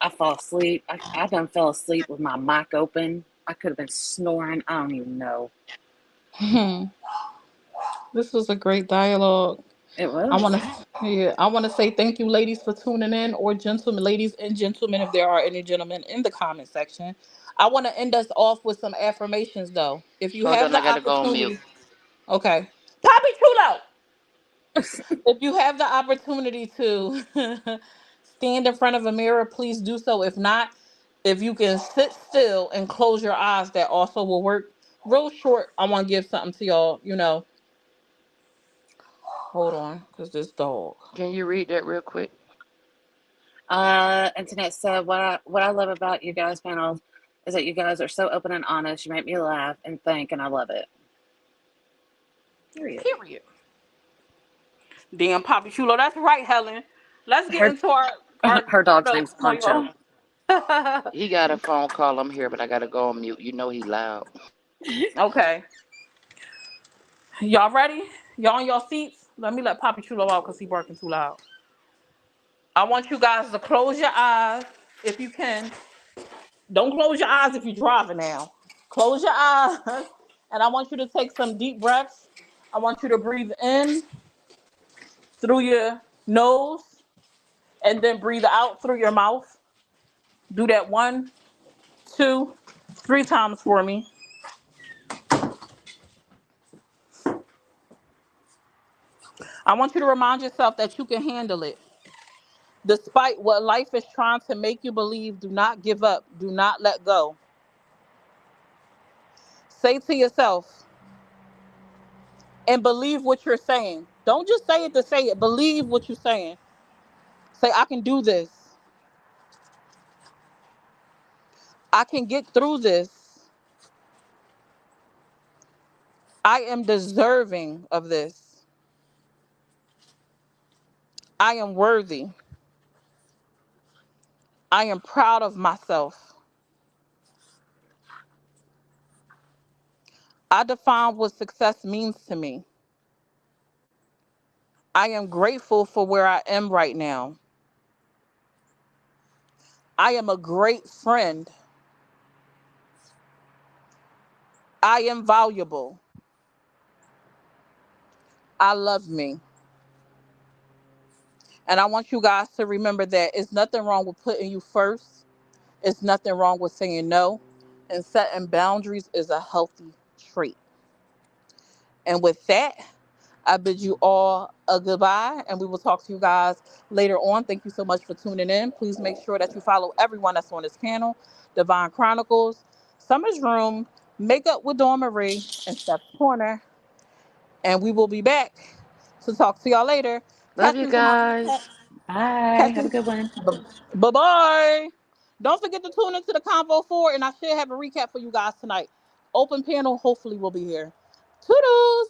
[SPEAKER 3] I fall asleep. I done fell asleep with my mic open. I could have been snoring. I don't even know.
[SPEAKER 2] This was a great dialogue.
[SPEAKER 3] It
[SPEAKER 2] I want
[SPEAKER 3] was.
[SPEAKER 2] to, yeah, I want to say thank you, ladies, for tuning in, or gentlemen, ladies and gentlemen, if there are any gentlemen in the comment section. I want to end us off with some affirmations, though. If you
[SPEAKER 1] Hold
[SPEAKER 2] have
[SPEAKER 1] on, I
[SPEAKER 2] the
[SPEAKER 1] gotta go on mute.
[SPEAKER 2] opportunity, okay, Poppy Chulo. If you have the opportunity to stand in front of a mirror, please do so. If not, if you can sit still and close your eyes, that also will work. Real short, I want to give something to y'all. Hold on, because this dog.
[SPEAKER 1] Can you read that real quick?
[SPEAKER 3] Internet said what I love about you guys panels is that you guys are so open and honest. You make me laugh and think, and I love it. Period.
[SPEAKER 2] Period. Damn, Poppy Chulo. That's right, Helen. Let's get
[SPEAKER 3] Her
[SPEAKER 2] into our
[SPEAKER 3] her dog's
[SPEAKER 2] notes.
[SPEAKER 3] name's
[SPEAKER 2] Come
[SPEAKER 3] Poncho.
[SPEAKER 2] on, y'all.
[SPEAKER 1] He got a phone call. I'm here, but I gotta go on mute. You know he loud.
[SPEAKER 2] Okay. Y'all ready? Y'all on your seats? Let me let Poppy Chulo out because he barking too loud. I want you guys to close your eyes if you can. Don't close your eyes if you're driving now. Close your eyes, and I want you to take some deep breaths. I want you to breathe in through your nose and then breathe out through your mouth. Do that 1, 2, 3 times for me. I want you to remind yourself that you can handle it. Despite what life is trying to make you believe, do not give up. Do not let go. Say to yourself and believe what you're saying. Don't just say it to say it. Believe what you're saying. Say, I can do this. I can get through this. I am deserving of this. I am worthy. I am proud of myself. I define what success means to me. I am grateful for where I am right now. I am a great friend. I am valuable. I love me. And I want you guys to remember that it's nothing wrong with putting you first. It's nothing wrong with saying no. And setting boundaries is a healthy trait. And with that, I bid you all a goodbye, and we will talk to you guys later on. Thank you so much for tuning in. Please make sure that you follow everyone that's on this panel: Divine Chronicles, Summer's Room, Makeup with Dawn Marie, and Steph's Corner. And we will be back to talk to y'all later.
[SPEAKER 1] Love
[SPEAKER 2] Catch
[SPEAKER 1] you
[SPEAKER 2] me tomorrow.
[SPEAKER 1] guys.
[SPEAKER 3] Bye.
[SPEAKER 2] Catch
[SPEAKER 3] Have a
[SPEAKER 2] me.
[SPEAKER 3] good one.
[SPEAKER 2] Bye bye. Don't forget to tune into the Convo 4, and I should have a recap for you guys tonight. Open panel, hopefully, will be here. Toodles.